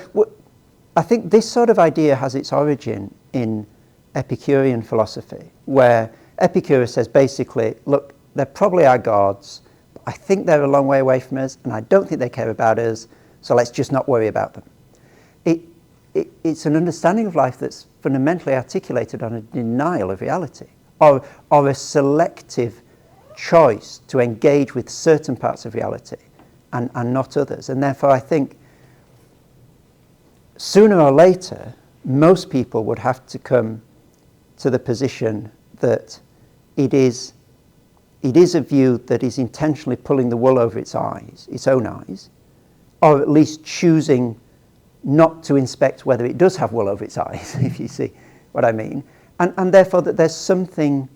A: I think this sort of idea has its origin in Epicurean philosophy, where Epicurus says basically, look, there probably are gods, but I think they're a long way away from us, and I don't think they care about us, so let's just not worry about them. It's an understanding of life that's fundamentally articulated on a denial of reality, or a selective choice to engage with certain parts of reality and not others. And therefore I think sooner or later most people would have to come to the position that it is a view that is intentionally pulling the wool over its eyes, its own eyes, or at least choosing not to inspect whether it does have wool over its eyes, if you see what I mean. And therefore that there's something,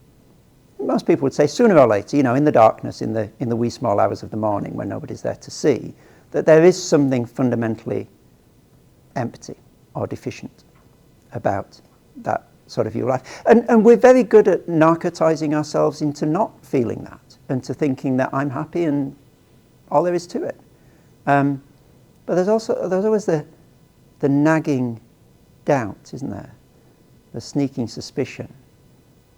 A: most people would say sooner or later, in the darkness, in the wee small hours of the morning when nobody's there to see, that there is something fundamentally empty or deficient about that sort of view of life. And we're very good at narcotizing ourselves into not feeling that and to thinking that I'm happy and all there is to it. But there's always the nagging doubt, isn't there? The sneaking suspicion.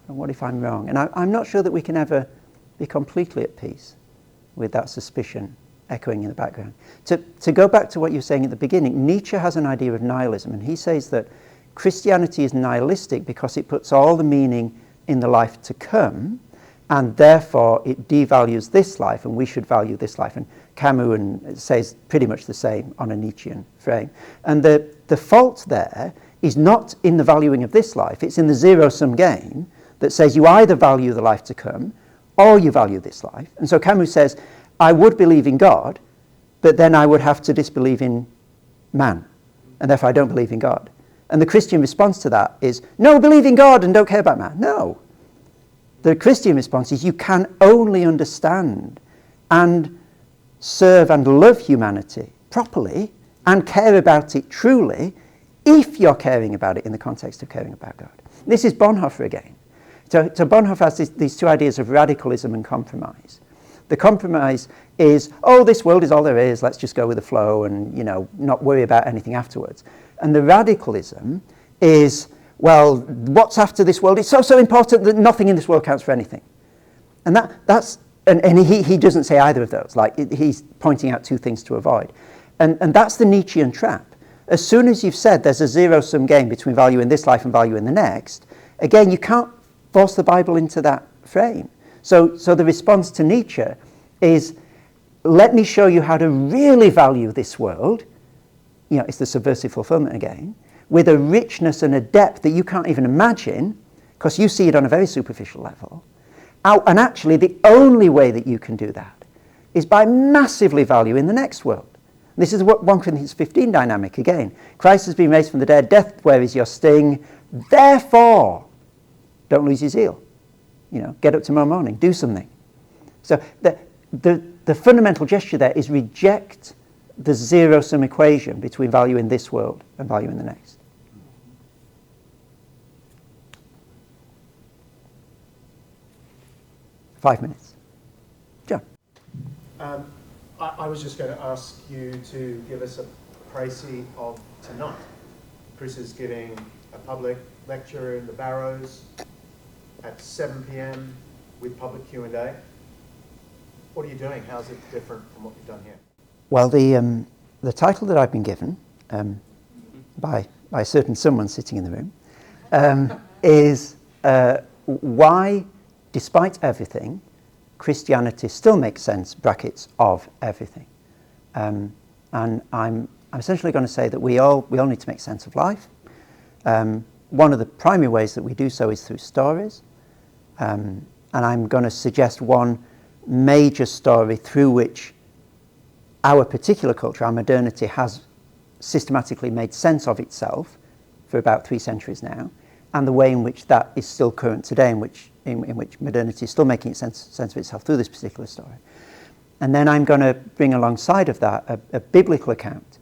A: And what if I'm wrong? And I'm not sure that we can ever be completely at peace with that suspicion echoing in the background. To go back to what you were saying at the beginning, Nietzsche has an idea of nihilism, and he says that Christianity is nihilistic because it puts all the meaning in the life to come, and therefore it devalues this life, and we should value this life. And Camus says pretty much the same on a Nietzschean frame. And the fault there is not in the valuing of this life, it's in the zero-sum game that says you either value the life to come or you value this life. And so Camus says, I would believe in God, but then I would have to disbelieve in man, and therefore I don't believe in God. And the Christian response to that is, no, believe in God and don't care about man. No. The Christian response is you can only understand and serve and love humanity properly and care about it truly if you're caring about it in the context of caring about God. This is Bonhoeffer again. So Bonhoeffer has these two ideas of radicalism and compromise. The compromise is, oh, this world is all there is, let's just go with the flow and, not worry about anything afterwards. And the radicalism is, well, what's after this world is so important that nothing in this world counts for anything. And he doesn't say either of those. Like, he's pointing out two things to avoid. And that's the Nietzschean trap. As soon as you've said there's a zero-sum game between value in this life and value in the next, again, you can't force the Bible into that frame. So the response to Nietzsche is, let me show you how to really value this world. It's the subversive fulfillment again, with a richness and a depth that you can't even imagine, because you see it on a very superficial level. And actually, the only way that you can do that is by massively valuing the next world. This is what 1 Corinthians 15 dynamic again. Christ has been raised from the dead. Death, where is your sting? Therefore, don't lose your zeal. Get up tomorrow morning, do something. So the fundamental gesture there is reject the zero-sum equation between value in this world and value in the next. Five minutes. John.
F: I was just going to ask you to give us a précis of tonight. Chris is giving a public lecture in the Barrows at 7 p.m. with public Q&A. What are you doing? How's it different from what you've done here?
A: Well, the title that I've been given by a certain someone sitting in the room is why, despite everything, Christianity still makes sense, brackets, of everything. And I'm essentially going to say that we all need to make sense of life. One of the primary ways that we do so is through stories. And I'm going to suggest one major story through which our particular culture, our modernity, has systematically made sense of itself for about 3 centuries now, and the way in which that is still current today, in which modernity is still making sense of itself through this particular story. And then I'm going to bring alongside of that a biblical account,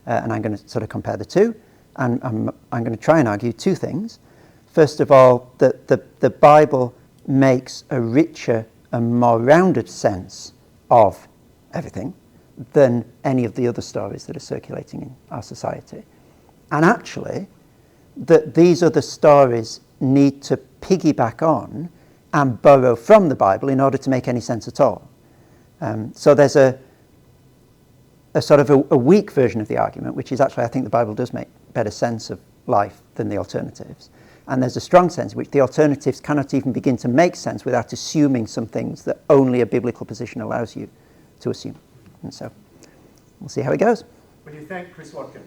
A: and I'm going to sort of compare the two, and I'm going to try and argue two things. First of all, that the Bible makes a richer and more rounded sense of everything than any of the other stories that are circulating in our society. And actually, that these other stories need to piggyback on and borrow from the Bible in order to make any sense at all. So there's a sort of a weak version of the argument, which is actually I think the Bible does make better sense of life than the alternatives. And there's a strong sense in which the alternatives cannot even begin to make sense without assuming some things that only a biblical position allows you to assume. And so we'll see how it goes.
F: Would you thank Chris Watkin?